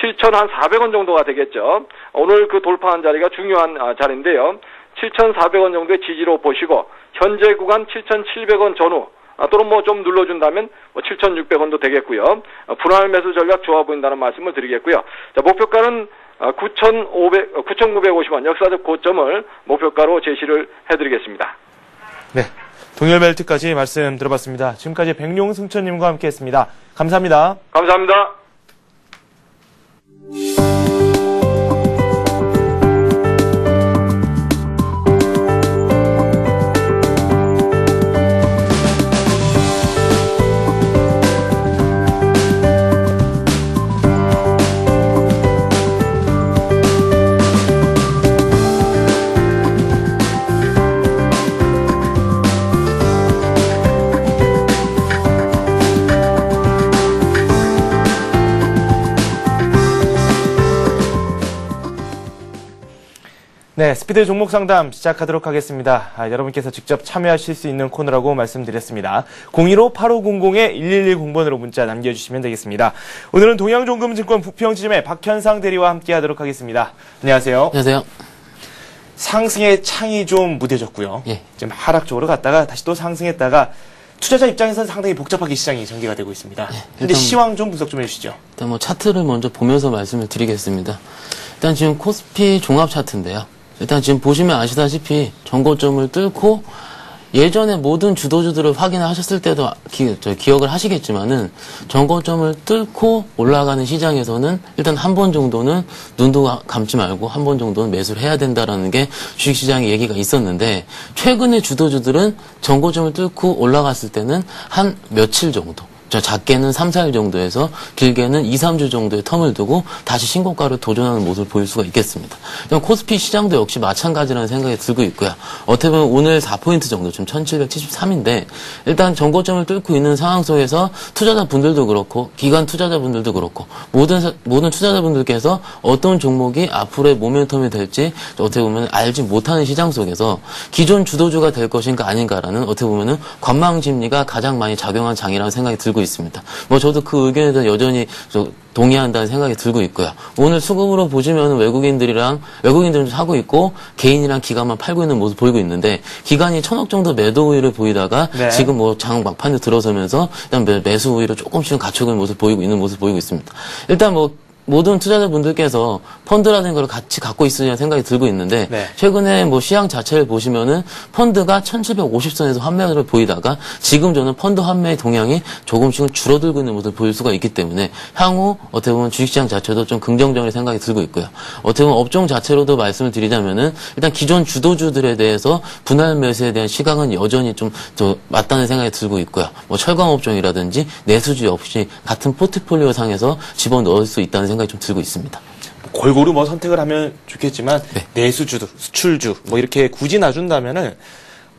7,400원 정도가 되겠죠. 오늘 그 돌파한 자리가 중요한 자리인데요. 7,400원 정도의 지지로 보시고 현재 구간 7,700원 전후 또는 뭐 좀 눌러준다면 7,600원도 되겠고요. 분할 매수 전략 좋아 보인다는 말씀을 드리겠고요. 자, 목표가는 9,950원 역사적 고점을 목표가로 제시를 해드리겠습니다. 네, 동일벨트까지 말씀 들어봤습니다. 지금까지 백룡승천님과 함께했습니다. 감사합니다. 감사합니다. 네, 스피드 종목 상담 시작하도록 하겠습니다. 여러분께서 직접 참여하실 수 있는 코너라고 말씀드렸습니다. 015-8500-1110번으로 문자 남겨주시면 되겠습니다. 오늘은 동양종금증권 부평지점의 박현상 대리와 함께하도록 하겠습니다. 안녕하세요. 안녕하세요. 상승의 창이 좀 무뎌졌고요. 예. 지금 하락 쪽으로 갔다가 다시 또 상승했다가 투자자 입장에서는 상당히 복잡하게 시장이 전개가 되고 있습니다. 근데 시황 좀 분석 좀 해주시죠. 일단 뭐 차트를 먼저 보면서 말씀을 드리겠습니다. 일단 지금 코스피 종합 차트인데요. 일단 지금 보시면 아시다시피 전고점을 뚫고 예전에 모든 주도주들을 확인하셨을 때도 기억을 하시겠지만은 전고점을 뚫고 올라가는 시장에서는 일단 한 번 정도는 눈도 감지 말고 한 번 정도는 매수를 해야 된다라는 게 주식시장의 얘기가 있었는데 최근의 주도주들은 전고점을 뚫고 올라갔을 때는 한 며칠 정도 작게는 3, 4일 정도에서 길게는 2, 3주 정도의 텀을 두고 다시 신고가를 도전하는 모습을 보일 수가 있겠습니다. 코스피 시장도 역시 마찬가지라는 생각이 들고 있고요. 어떻게 보면 오늘 4포인트 정도, 지금 1773인데 일단 전고점을 뚫고 있는 상황 속에서 투자자분들도 그렇고 기관 투자자분들도 그렇고 모든 투자자분들께서 어떤 종목이 앞으로의 모멘텀이 될지 어떻게 보면 알지 못하는 시장 속에서 기존 주도주가 될 것인가 아닌가라는 어떻게 보면은 관망심리가 가장 많이 작용한 장이라는 생각이 들고 있습니다. 뭐 저도 그 의견에 대해서 여전히 동의한다는 생각이 들고 있고요. 오늘 수급으로 보시면 외국인들은 사고 있고 개인이랑 기관만 팔고 있는 모습 보이고 있는데 기관이 1,000억 정도 매도 우위를 보이다가 네. 지금 뭐 장 막판에 들어서면서 일단 매수 우위를 조금씩은 갖추고 있는 모습 보이고 있습니다. 일단 뭐 모든 투자자분들께서 펀드라는 걸 같이 갖고 있으려는 생각이 들고 있는데 네. 최근에 뭐 시황 자체를 보시면은 펀드가 1750선에서 환매를 보이다가 지금 저는 펀드 환매의 동향이 조금씩은 줄어들고 있는 모습을 보일 수가 있기 때문에 향후 어떻게 보면 주식시장 자체도 좀 긍정적인 생각이 들고 있고요. 어떻게 보면 업종 자체로도 말씀을 드리자면은 일단 기존 주도주들에 대해서 분할 매수에 대한 시각은 여전히 좀 맞다는 생각이 들고 있고요. 뭐 철강업종이라든지 내수주 역시 같은 포트폴리오 상에서 집어넣을 수 있다는 생각이 좀 들고 있습니다. 골고루 뭐 선택을 하면 좋겠지만 네. 내수주, 수출주 뭐 이렇게 굳이 놔준다면은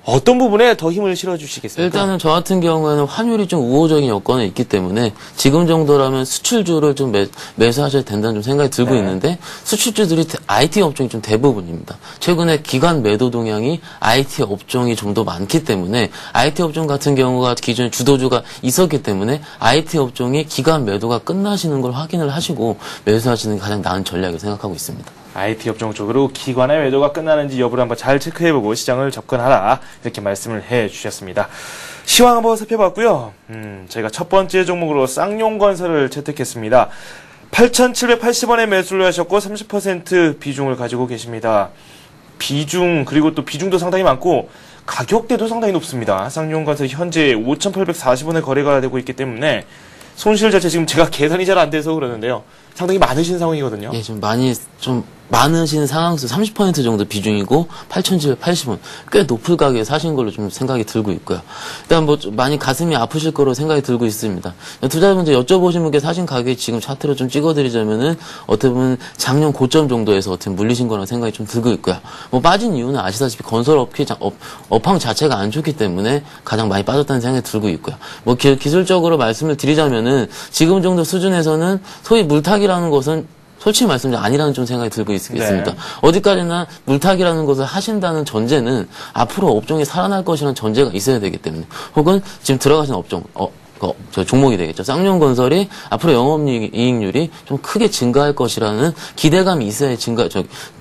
어떤 부분에 더 힘을 실어주시겠습니까? 일단은 저 같은 경우에는 환율이 좀 우호적인 여건에 있기 때문에 지금 정도라면 수출주를 좀 매수하셔야 된다는 좀 생각이 들고 있는데 수출주들이 IT 업종이 좀 대부분입니다. 최근에 기관 매도 동향이 IT 업종이 좀 더 많기 때문에 IT 업종 같은 경우가 기존에 주도주가 있었기 때문에 IT 업종이 기관 매도가 끝나시는 걸 확인을 하시고 매수하시는 게 가장 나은 전략이라고 생각하고 있습니다. IT 업종 쪽으로 기관의 매도가 끝나는지 여부를 한번 잘 체크해보고 시장을 접근하라 이렇게 말씀을 해주셨습니다. 시황 한번 살펴봤고요. 저희가 첫 번째 종목으로 쌍용건설을 채택했습니다. 8,780원에 매수를 하셨고 30% 비중을 가지고 계십니다. 비중 그리고 또 비중도 상당히 많고 가격대도 상당히 높습니다. 쌍용건설 현재 5,840원에 거래가 되고 있기 때문에 손실 자체 지금 제가 계산이 잘 안 돼서 그러는데요. 상당히 많으신 상황이거든요. 예, 좀 많으신 상황수 30% 정도 비중이고 8,780원 꽤 높은 가격에 사신 걸로 좀 생각이 들고 있고요. 일단 뭐 좀 많이 가슴이 아프실 거로 생각이 들고 있습니다. 투자자분들 여쭤보신 분께 사신 가격이 지금 차트로 좀 찍어드리자면은 어떻게 보면 작년 고점 정도에서 어떻게 물리신 거라는 생각이 좀 들고 있고요. 뭐 빠진 이유는 아시다시피 건설업계 업황 자체가 안 좋기 때문에 가장 많이 빠졌다는 생각이 들고 있고요. 뭐 기술적으로 말씀을 드리자면은 지금 정도 수준에서는 소위 물타기라는 것은 솔직히 말씀드리면 아니라는 좀 생각이 들고 있습니다. 네. 어디까지나 물타기라는 것을 하신다는 전제는 앞으로 업종이 살아날 것이라는 전제가 있어야 되기 때문에 혹은 지금 들어가신 업종, 저 종목이 되겠죠. 쌍용건설이 앞으로 영업이익률이 좀 크게 증가할 것이라는 기대감이 있어야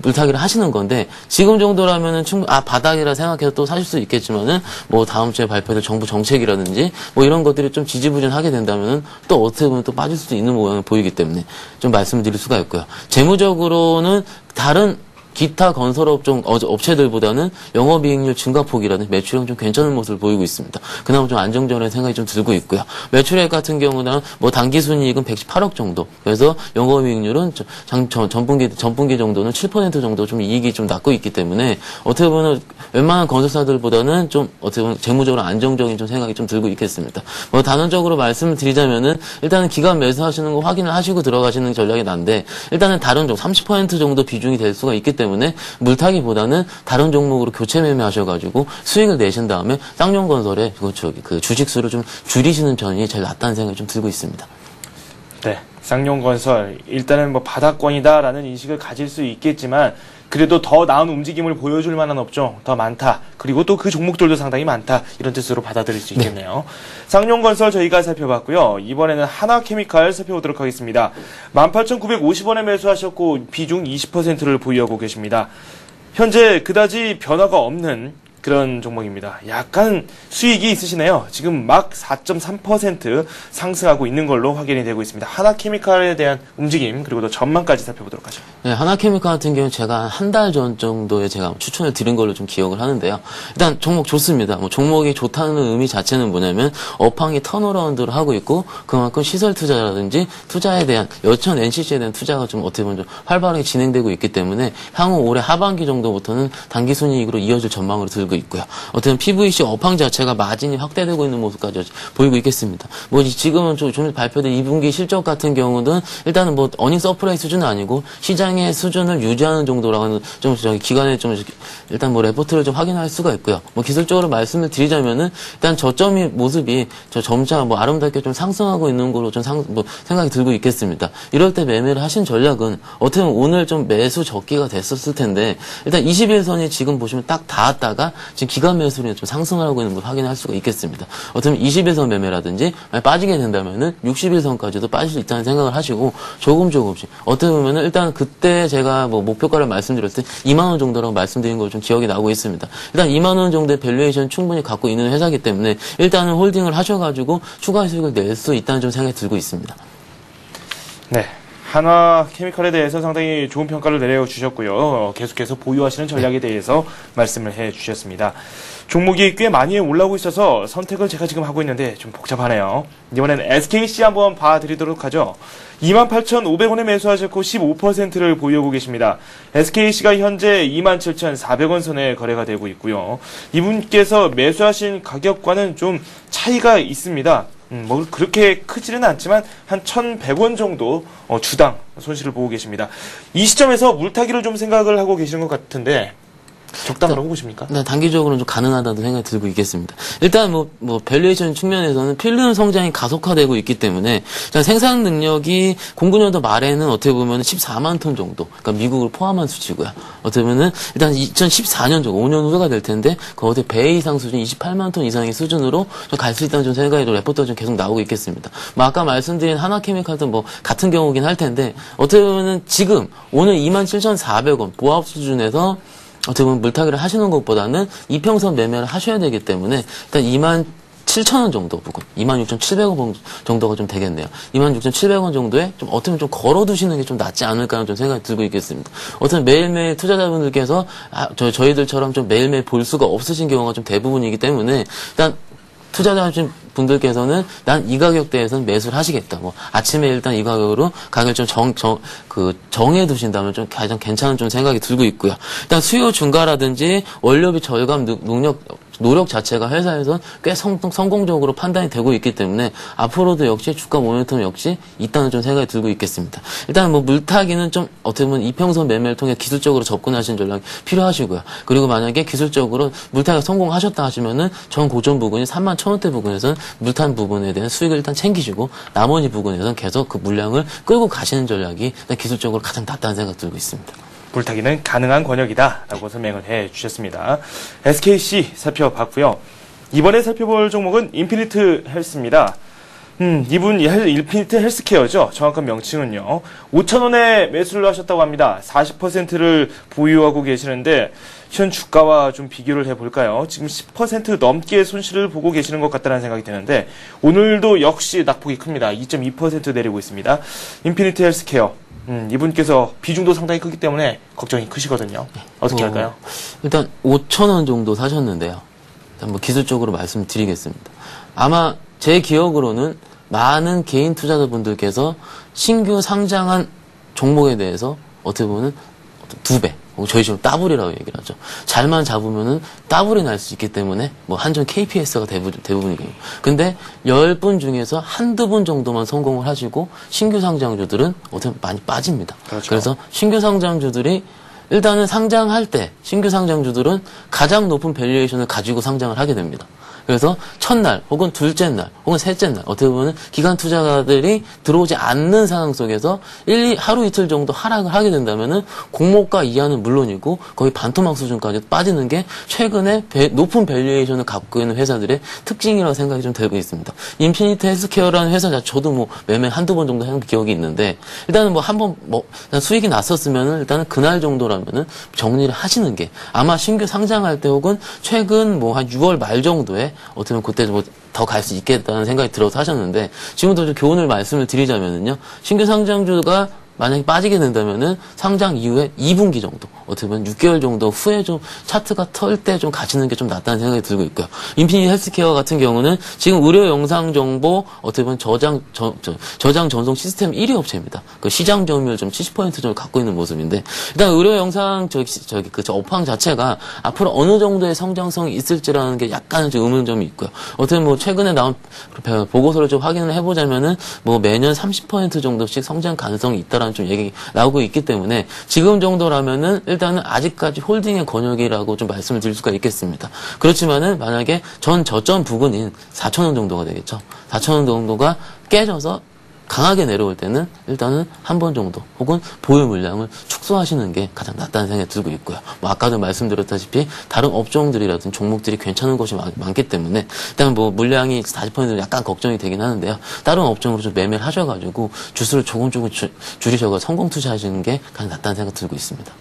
물타기를 하시는 건데 지금 정도라면은 바닥이라 생각해서 또 사실 수 있겠지만은 뭐 다음 주에 발표될 정부 정책이라든지 뭐 이런 것들이 좀 지지부진하게 된다면은 또 어떻게 보면 또 빠질 수도 있는 모양을 보이기 때문에 좀 말씀을 드릴 수가 있고요. 재무적으로는 다른 기타 건설업종 업체들보다는 영업이익률 증가폭이라든지 매출액 좀 괜찮은 모습을 보이고 있습니다. 그나마 좀 안정적인 생각이 좀 들고 있고요. 매출액 같은 경우는 뭐 당기순이익은 118억 정도. 그래서 영업이익률은 전분기 정도는 7% 정도 좀 이익이 좀 낮고 있기 때문에 어떻게 보면 웬만한 건설사들보다는 좀 어떻게 보면 재무적으로 안정적인 좀 생각이 좀 들고 있겠습니다. 뭐 단언적으로 말씀을 드리자면은 일단은 기간 매수하시는 거 확인을 하시고 들어가시는 전략이 난데 일단은 다른 종 30% 정도 비중이 될 수가 있기 때문에 물타기보다는 다른 종목으로 교체 매매하셔가지고 수익을 내신 다음에 쌍용건설의 그 주식수를 좀 줄이시는 편이 제일 낫다는 생각이 좀 들고 있습니다. 네, 쌍용건설 일단은 뭐 바닥권이다라는 인식을 가질 수 있겠지만 그래도 더 나은 움직임을 보여줄 만한 업종 더 많다. 그리고 또 그 종목들도 상당히 많다. 이런 뜻으로 받아들일 수 있겠네요. 쌍용건설 저희가 살펴봤고요. 이번에는 하나케미칼 살펴보도록 하겠습니다. 18,950원에 매수하셨고 비중 20%를 보유하고 계십니다. 현재 그다지 변화가 없는 그런 종목입니다. 약간 수익이 있으시네요. 지금 막 4.3% 상승하고 있는 걸로 확인이 되고 있습니다. 하나케미칼에 대한 움직임 그리고 또 전망까지 살펴보도록 하죠. 네, 하나케미칼 같은 경우는 제가 한 달 전 정도에 제가 추천을 드린 걸로 좀 기억을 하는데요. 일단 종목 좋습니다. 뭐 종목이 좋다는 의미 자체는 뭐냐면 업황이 턴어라운드를 하고 있고 그만큼 시설 투자라든지 투자에 대한 여천 NCC에 대한 투자가 좀 어떻게 보면 좀 활발하게 진행되고 있기 때문에 향후 올해 하반기 정도부터는 단기순이익으로 이어질 전망으로 들고 있고요. 어떤 PVC 업황 자체가 마진이 확대되고 있는 모습까지 보이고 있겠습니다. 뭐 지금은 좀 발표된 2분기 실적 같은 경우는 일단은 뭐 어닝 서프라이 수준은 아니고 시장의 수준을 유지하는 정도라는 좀 기간에 좀 일단 뭐 레포트를 좀 확인할 수가 있고요. 뭐 기술적으로 말씀을 드리자면은 일단 저점이 모습이 점차 뭐 아름답게 좀 상승하고 있는 걸로 좀 생각이 들고 있겠습니다. 이럴 때 매매를 하신 전략은 어떻게 보면 오늘 좀 매수 적기가 됐었을 텐데 일단 21선이 지금 보시면 딱 닿았다가 지금 기간 매수율이 좀 상승을 하고 있는 걸 확인할 수가 있겠습니다. 어떻게 보면 21선 매매라든지 빠지게 된다면은 61선까지도 빠질 수 있다는 생각을 하시고 조금씩 어떻게 보면은 일단 그때 제가 뭐 목표가를 말씀드렸을 때 2만 원 정도라고 말씀드린 걸 좀 기억이 나고 있습니다. 일단 2만 원 정도의 밸류에이션 충분히 갖고 있는 회사이기 때문에 일단은 홀딩을 하셔가지고 추가 수익을 낼 수 있다는 좀 생각이 들고 있습니다. 네. 하나케미칼에 대해서 상당히 좋은 평가를 내려주셨고요. 계속해서 보유하시는 전략에 대해서 말씀을 해주셨습니다. 종목이 꽤 많이 올라오고 있어서 선택을 제가 지금 하고 있는데 좀 복잡하네요. 이번에는 SKC 한번 봐드리도록 하죠. 28,500원에 매수하셨고 15%를 보유하고 계십니다. SKC가 현재 27,400원 선에 거래가 되고 있고요. 이분께서 매수하신 가격과는 좀 차이가 있습니다. 뭐 그렇게 크지는 않지만 한 1,100원 정도 주당 손실을 보고 계십니다. 이 시점에서 물타기를 좀 생각을 하고 계시는 것 같은데 적당하다고 보십니까? 네, 단기적으로는 좀 가능하다는 생각이 들고 있겠습니다. 일단 밸류에이션 측면에서는 필름 성장이 가속화되고 있기 때문에 생산 능력이 09년도 말에는 어떻게 보면 14만 톤 정도, 그러니까 미국을 포함한 수치고요. 어떻게 보면은 일단 2014년 정도, 5년 후가 될 텐데 거기에 배 이상 수준 28만 톤 이상의 수준으로 좀 갈 수 있다는 좀 생각이 레포트가 좀 계속 나오고 있겠습니다. 아까 말씀드린 하나케미칼도 같은 경우긴 할 텐데 어떻게 보면은 지금 오늘 27,400원 보합 수준에서 어떻게 보면 물타기를 하시는 것보다는 이평선 매매를 하셔야 되기 때문에 일단 27,000원 정도 부근, 26,700원 정도가 좀 되겠네요. 26,700원 정도에 좀 어떻게 보면 좀 걸어두시는 게 좀 낫지 않을까 하는 좀 생각이 들고 있겠습니다. 어떤 매일매일 투자자분들께서 저희들처럼 좀 매일매일 볼 수가 없으신 경우가 좀 대부분이기 때문에 일단 투자자신 분들께서는 난 이 가격대에서는 매수를 하시겠다. 아침에 일단 이 가격으로 가격을 좀 정해 두신다면 좀 가장 괜찮은 좀 생각이 들고 있고요. 일단 수요 증가라든지 원료비 절감 노력 자체가 회사에서 꽤 성공적으로 판단이 되고 있기 때문에 앞으로도 역시 주가 모멘텀 역시 있다는 좀 생각이 들고 있겠습니다. 일단 물타기는 좀 어떻게 보면 이평선 매매를 통해 기술적으로 접근하시는 전략이 필요하시고요. 그리고 만약에 기술적으로 물타기가 성공하셨다 하시면은 전 고점 부근이 31,000원대 부근에서는 물탄 부분에 대한 수익을 일단 챙기시고 나머지 부근에서는 계속 그 물량을 끌고 가시는 전략이 기술적으로 가장 낫다는 생각이 들고 있습니다. 물타기는 가능한 권역이다라고 설명을 해주셨습니다. SKC 살펴봤고요. 이번에 살펴볼 종목은 인피니트 헬스입니다. 이분 인피니트 헬스케어죠. 정확한 명칭은요. 5,000원에 매수를 하셨다고 합니다. 40%를 보유하고 계시는데 현 주가와 좀 비교를 해볼까요? 지금 10% 넘게 손실을 보고 계시는 것 같다는 생각이 드는데 오늘도 역시 낙폭이 큽니다. 2.2% 내리고 있습니다. 인피니트 헬스케어. 이분께서 비중도 상당히 크기 때문에 걱정이 크시거든요. 어떻게 할까요? 일단 5,000원 정도 사셨는데요. 일단 기술적으로 말씀드리겠습니다. 아마 제 기억으로는 많은 개인 투자자분들께서 신규 상장한 종목에 대해서 어떻게 보면 2배, 저희 지금 따블이라고 얘기를 하죠. 잘만 잡으면은 따블이 날 수 있기 때문에 한전 KPS가 대부분이거든요. 근데 10분 중에서 한두 분 정도만 성공을 하시고 신규 상장주들은 어떻게 많이 빠집니다. 그렇죠. 그래서 신규 상장주들이 일단은 상장할 때 신규 상장주들은 가장 높은 밸류에이션을 가지고 상장을 하게 됩니다. 그래서 첫날 혹은 둘째 날 혹은 셋째 날 어떻게 보면 기관 투자가들이 들어오지 않는 상황 속에서 하루 이틀 정도 하락을 하게 된다면은 공모가 이하는 물론이고 거의 반토막 수준까지 빠지는 게 최근에 높은 밸류에이션을 갖고 있는 회사들의 특징이라고 생각이 좀 되고 있습니다. 인피니트 헬스케어라는 회사 저도 매매 한두 번 정도 한 기억이 있는데 일단은 한번 수익이 났었으면은 일단은 그날 정도라면은 정리를 하시는 게 아마 신규 상장할 때 혹은 최근 한 6월 말 정도에 어떻게 보면 그때 더 갈 수 있겠다는 생각이 들어서 하셨는데 지금도 좀 교훈을 말씀을 드리자면은요. 신규 상장주가 만약에 빠지게 된다면은 상장 이후에 2분기 정도, 어떻게 보면 6개월 정도 후에 좀 차트가 털 때 좀 가시는 게 좀 낫다는 생각이 들고 있고요. 인피니티 헬스케어 같은 경우는 지금 의료 영상 정보 어떻게 보면 저장 전송 시스템 1위 업체입니다. 그 시장 점유율 좀 70% 정도 갖고 있는 모습인데 일단 의료 영상 업황 자체가 앞으로 어느 정도의 성장성이 있을지라는 게 약간은 좀 의문점이 있고요. 어떻게 최근에 나온 보고서를 좀 확인을 해보자면은 매년 30% 정도씩 성장 가능성이 있다라는 좀 얘기 나오고 있기 때문에 지금 정도라면은 일단은 아직까지 홀딩의 권역이라고 좀 말씀을 드릴 수가 있겠습니다. 그렇지만은 만약에 전 저점 부근인 4,000원 정도가 되겠죠. 4,000원 정도가 깨져서 강하게 내려올 때는 일단은 한 번 정도 혹은 보유 물량을 축소하시는 게 가장 낫다는 생각이 들고 있고요. 아까도 말씀드렸다시피 다른 업종들이라든지 종목들이 괜찮은 것이 많기 때문에 일단 물량이 40% 약간 걱정이 되긴 하는데요. 다른 업종으로 좀 매매를 하셔가지고 주수를 조금 줄이셔서 성공 투자하시는 게 가장 낫다는 생각이 들고 있습니다.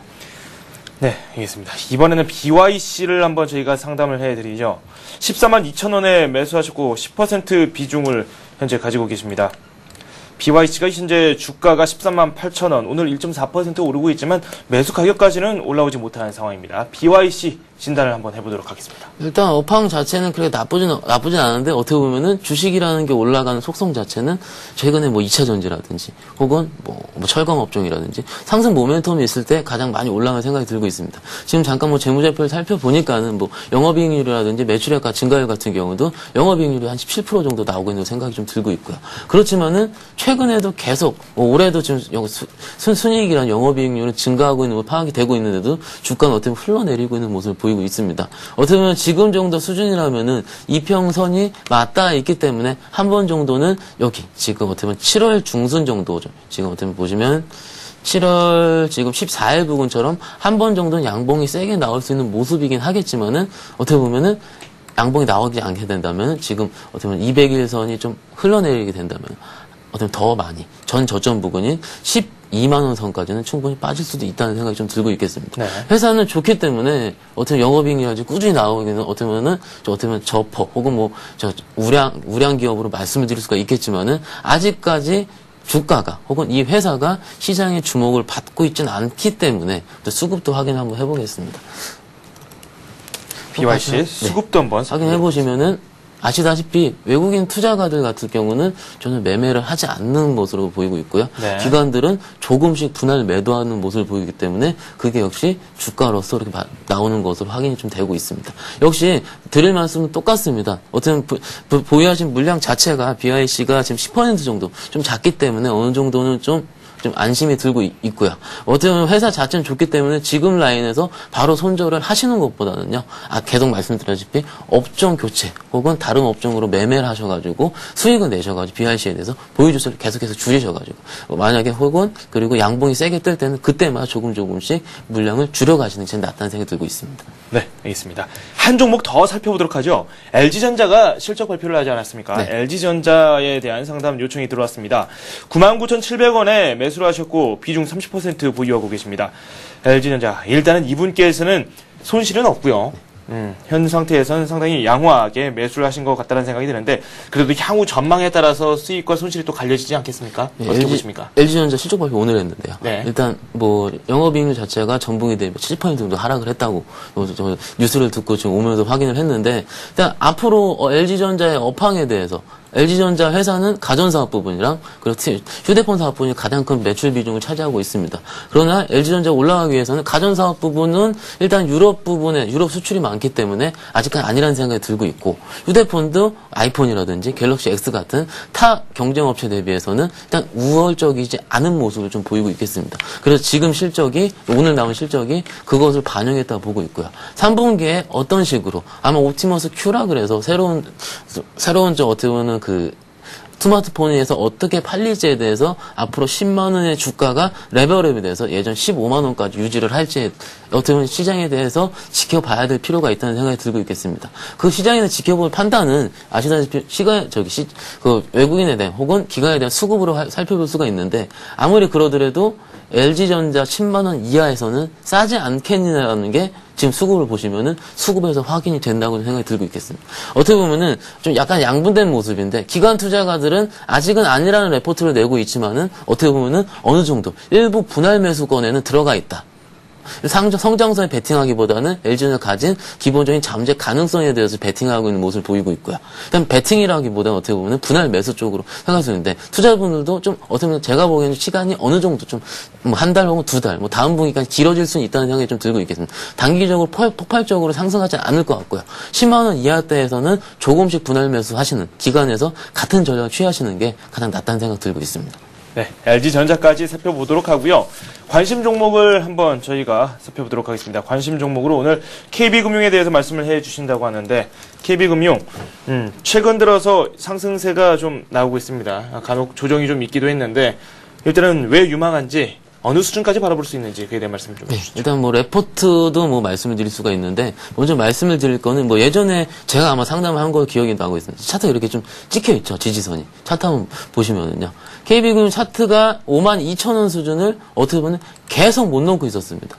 네, 알겠습니다. 이번에는 BYC를 한번 저희가 상담을 해드리죠. 142,000원에 매수하셨고 10% 비중을 현재 가지고 계십니다. BYC가 현재 주가가 138,000원, 오늘 1.4% 오르고 있지만 매수 가격까지는 올라오지 못하는 상황입니다. BYC 진단을 한번 해보도록 하겠습니다. 일단 업황 자체는 그렇게 나쁘진 않은데 어떻게 보면은 주식이라는 게 올라가는 속성 자체는 최근에 2차 전지라든지 혹은 철강 업종이라든지 상승 모멘텀이 있을 때 가장 많이 올라가는 생각이 들고 있습니다. 지금 잠깐 재무제표를 살펴보니까는 영업이익률이라든지 매출액과 증가율 같은 경우도 영업이익률이 한 17% 정도 나오고 있는 생각이 좀 들고 있고요. 그렇지만은 최근에도 계속 올해도 지금 순이익이란 영업이익률은 증가하고 있는 거 파악이 되고 있는데도 주가는 어떻게 보면 흘러내리고 있는 모습을 보이고 있습니다. 어떻게 보면 지금 정도 수준이라면은 이평선이 맞닿아 있기 때문에 한 번 정도는 여기 지금 어떻게 보면 7월 중순 정도죠. 지금 어떻게 보면 보시면 7월 지금 14일 부근처럼 한 번 정도는 양봉이 세게 나올 수 있는 모습이긴 하겠지만은 어떻게 보면은 양봉이 나오지 않게 된다면 지금 어떻게 보면 200일선이 좀 흘러내리게 된다면 어떻게 보면 더 많이 전 저점 부근인 12만 원 선까지는 충분히 빠질 수도 있다는 생각이 좀 들고 있겠습니다. 네. 회사는 좋기 때문에 어떻게 보면 영업이익률이 꾸준히 나오기는 어떻게 보면은 어떻게 보면 저퍼 혹은 뭐 저 우량 기업으로 말씀을 드릴 수가 있겠지만은 아직까지 주가가 혹은 이 회사가 시장의 주목을 받고 있지는 않기 때문에 또 수급도 확인 한번 해보겠습니다. BYC 수급도 한번 확인해 보시면은 아시다시피 외국인 투자가들 같은 경우는 저는 매매를 하지 않는 모습으로 보이고 있고요. 네. 기관들은 조금씩 분할 매도하는 모습을 보이기 때문에 그게 역시 주가로서 이렇게 나오는 것으로 확인이 좀 되고 있습니다. 역시 드릴 말씀은 똑같습니다. 어쨌든 보유하신 물량 자체가 BYC가 지금 10% 정도 좀 작기 때문에 어느 정도는 좀 안심이 들고 있고요. 어떻게 보면 회사 자체는 좋기 때문에 지금 라인에서 바로 손절을 하시는 것보다는요. 계속 말씀드렸다시피 업종 교체 혹은 다른 업종으로 매매를 하셔가지고 수익을 내셔가지고 BYC에 대해서 보유주수를 계속해서 줄이셔가지고 만약에 혹은 그리고 양봉이 세게 뜰 때는 그때마다 조금씩 물량을 줄여가시는 게 낫다는 생각이 들고 있습니다. 네, 알겠습니다. 한 종목 더 살펴보도록 하죠. LG전자가 실적 발표를 하지 않았습니까? 네. LG전자에 대한 상담 요청이 들어왔습니다. 99,700원에 매수를 하셨고 비중 30% 보유하고 계십니다. LG전자 일단은 이분께서는 손실은 없고요. 현 상태에서는 상당히 양호하게 매수를 하신 것 같다는 생각이 드는데 그래도 향후 전망에 따라서 수익과 손실이 또 갈려지지 않겠습니까? 네, 어떻게 보십니까? LG전자 실적 발표 오늘 했는데요. 네. 일단 뭐 영업이익률 자체가 전분기 대비 70% 정도 하락을 했다고 저 뉴스를 듣고 지금 오면서 확인을 했는데 일단 앞으로 LG전자의 업황에 대해서 LG전자 회사는 가전사업 부분이랑 그리고 휴대폰 사업 부분이 가장 큰 매출 비중을 차지하고 있습니다. 그러나 LG전자가 올라가기 위해서는 가전사업 부분은 일단 유럽 수출이 많기 때문에 아직까지 아니라는 생각이 들고 있고 휴대폰도 아이폰이라든지 갤럭시 X 같은 타 경쟁업체 대비해서는 일단 우월적이지 않은 모습을 좀 보이고 있겠습니다. 그래서 지금 오늘 나온 실적이 그것을 반영했다고 보고 있고요. 3분기에 어떤 식으로 아마 옵티머스 Q라 그래서 새로운 어떻게 보면 스마트폰에서 어떻게 팔릴지에 대해서 앞으로 10만 원의 주가가 레벨업에 대해서 예전 15만 원까지 유지를 할지 어떻게 보면 시장에 대해서 지켜봐야 될 필요가 있다는 생각이 들고 있겠습니다. 그 시장에서 지켜볼 판단은 아시다시피 외국인에 대한 혹은 기관에 대한 수급으로 살펴볼 수가 있는데 아무리 그러더라도 LG전자 10만 원 이하에서는 싸지 않겠느냐라는 게 지금 수급을 보시면은 수급에서 확인이 된다고 생각이 들고 있겠습니다. 어떻게 보면은 좀 약간 양분된 모습인데 기관 투자가들은 아직은 아니라는 레포트를 내고 있지만은 어떻게 보면은 어느 정도 일부 분할 매수권에는 들어가 있다. 성장성에 베팅하기보다는 LG전자가 가진 기본적인 잠재 가능성에 대해서 베팅하고 있는 모습을 보이고 있고요. 일단 베팅이라기보다는 어떻게 보면 분할 매수 쪽으로 생각할 수 있는데 투자분들도 좀 어떻게 보면 제가 보기에는 시간이 어느 정도 좀 한 달 혹은 2달 다음 분기까지 길어질 수는 있다는 생각이 좀 들고 있겠습니다. 단기적으로 폭발적으로 상승하지 않을 것 같고요. 10만 원 이하대에서는 조금씩 분할 매수 하시는 기관에서 같은 전략을 취하시는 게 가장 낫다는 생각 들고 있습니다. 네, LG전자까지 살펴보도록 하고요. 관심 종목을 한번 저희가 살펴보도록 하겠습니다. 관심 종목으로 오늘 KB금융에 대해서 말씀을 해주신다고 하는데 KB금융 최근 들어서 상승세가 좀 나오고 있습니다. 간혹 조정이 좀 있기도 했는데 일단은 왜 유망한지 어느 수준까지 바라볼 수 있는지 그에 대한 말씀 좀 해주시죠. 일단 레포트도 말씀을 드릴 수가 있는데 먼저 말씀을 드릴 거는 예전에 제가 아마 상담을 한 거 기억이 나고 있습니다. 차트가 이렇게 좀 찍혀 있죠. 지지선이. 차트 한번 보시면은요. KB금융 차트가 52,000원 수준을 어떻게 보면 계속 못 넘고 있었습니다.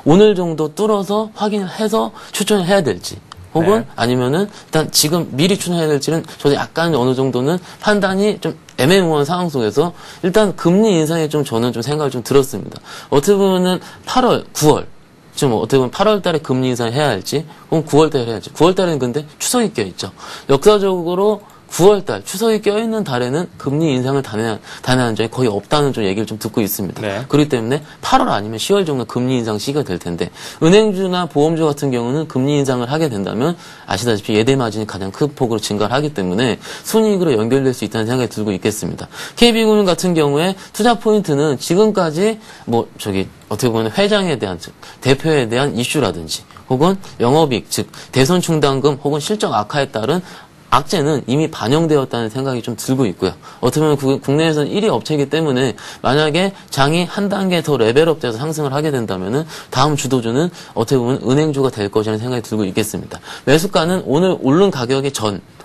오늘 정도 뚫어서 확인을 해서 추천을 해야 될지 혹은 아니면은 일단 지금 미리 추천해야 될지는 저도 약간 어느 정도는 판단이 좀 애매모호한 상황 속에서 일단 금리 인상에 저는 생각을 들었습니다. 어떻게 보면은 8월, 9월 어떻게 보면 8월 달에 금리 인상을 해야 할지 혹은 9월 달에 해야 할지 9월 달에는 근데 추석이 껴있죠. 역사적으로 9월달 추석이 껴있는 달에는 금리 인상을 단행한 적이 거의 없다는 좀 얘기를 좀 듣고 있습니다. 네. 그렇기 때문에 8월 아니면 10월 정도 금리 인상 시기가 될 텐데 은행주나 보험주 같은 경우는 금리 인상을 하게 된다면 아시다시피 예대 마진이 가장 큰 폭으로 증가를 하기 때문에 순이익으로 연결될 수 있다는 생각이 들고 있겠습니다. KB금융 같은 경우에 투자 포인트는 지금까지 어떻게 보면 회장에 대한 즉 대표에 대한 이슈라든지 혹은 영업이익 즉 대손 충당금 혹은 실적 악화에 따른 악재는 이미 반영되었다는 생각이 좀 들고 있고요. 어떻게 보면 국내에서는 1위 업체이기 때문에 만약에 장이 한 단계 더 레벨업돼서 상승을 하게 된다면은 다음 주도주는 어떻게 보면 은행주가 될 것이라는 생각이 들고 있겠습니다. 매수가는 오늘 오른 가격이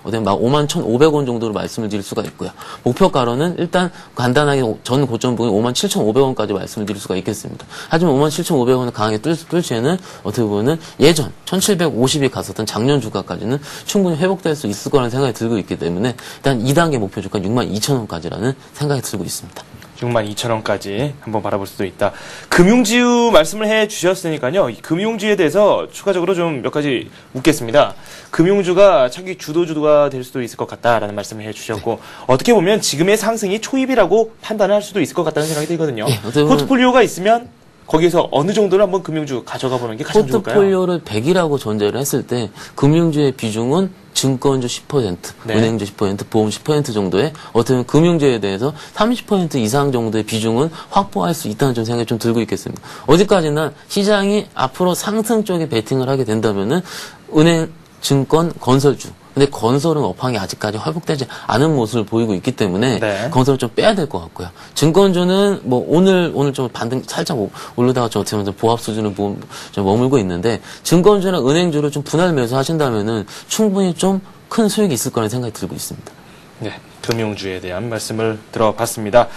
어떻게 51,500원 정도로 말씀을 드릴 수가 있고요. 목표가로는 일단 간단하게 전 고점 부근 57,500원까지 말씀을 드릴 수가 있겠습니다. 하지만 57,500원을 강하게 뚫을 시에는 어떻게 보면 예전 1750이 갔었던 작년 주가까지는 충분히 회복될 수 있을 거라는 생각이 들고 있기 때문에 일단 2단계 목표 주가 62,000원까지라는 생각이 들고 있습니다. 62,000원까지 한번 바라볼 수도 있다. 금융지유 말씀을 해 주셨으니까요. 이 금융주에 대해서 추가적으로 좀 몇 가지 묻겠습니다. 금융주가 차기 주도주가 될 수도 있을 것 같다라는 말씀을 해 주셨고 어떻게 보면 지금의 상승이 초입이라고 판단을 할 수도 있을 것 같다는 생각이 들거든요. 포트폴리오가 있으면 거기에서 어느 정도를 한번 금융주 가져가 보는 게 가장 좋을까요? 포트폴리오를 100이라고 전제를 했을 때 금융주의 비중은 증권주 10%, 네. 은행주 10%, 보험 10% 정도의 어떻게 보면 금융주에 대해서 30% 이상 정도의 비중은 확보할 수 있다는 좀 생각이 좀 들고 있겠습니다. 어디까지나 시장이 앞으로 상승 쪽에 베팅을 하게 된다면은 은행, 증권, 건설주. 근데 건설은 업황이 아직까지 회복되지 않은 모습을 보이고 있기 때문에 네. 건설을 좀 빼야 될 것 같고요. 증권주는 오늘 좀 반등 살짝 오르다가 좀 어떻게 보면 보합 수준을 좀 머물고 있는데 증권주나 은행주를 좀 분할 매수하신다면은 충분히 좀 큰 수익이 있을 거라는 생각이 들고 있습니다. 네, 금융주에 대한 말씀을 들어봤습니다.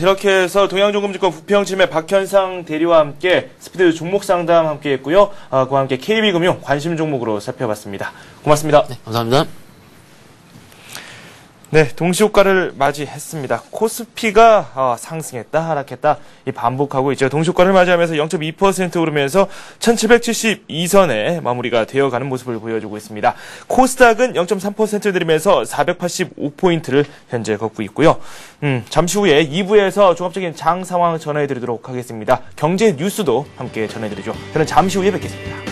이렇게 해서 동양종금증권 부평침의 박현상 대리와 함께 스피드 종목 상담 함께 했고요. 그와 함께 KB금융 관심 종목으로 살펴봤습니다. 고맙습니다. 네, 감사합니다. 네, 동시효과를 맞이했습니다. 코스피가 상승했다, 하락했다, 반복하고 있죠. 동시효과를 맞이하면서 0.2% 오르면서 1772선에 마무리가 되어가는 모습을 보여주고 있습니다. 코스닥은 0.3% 내리면서 485포인트를 현재 걷고 있고요. 잠시 후에 2부에서 종합적인 장 상황 전해드리도록 하겠습니다. 경제 뉴스도 함께 전해드리죠. 저는 잠시 후에 뵙겠습니다.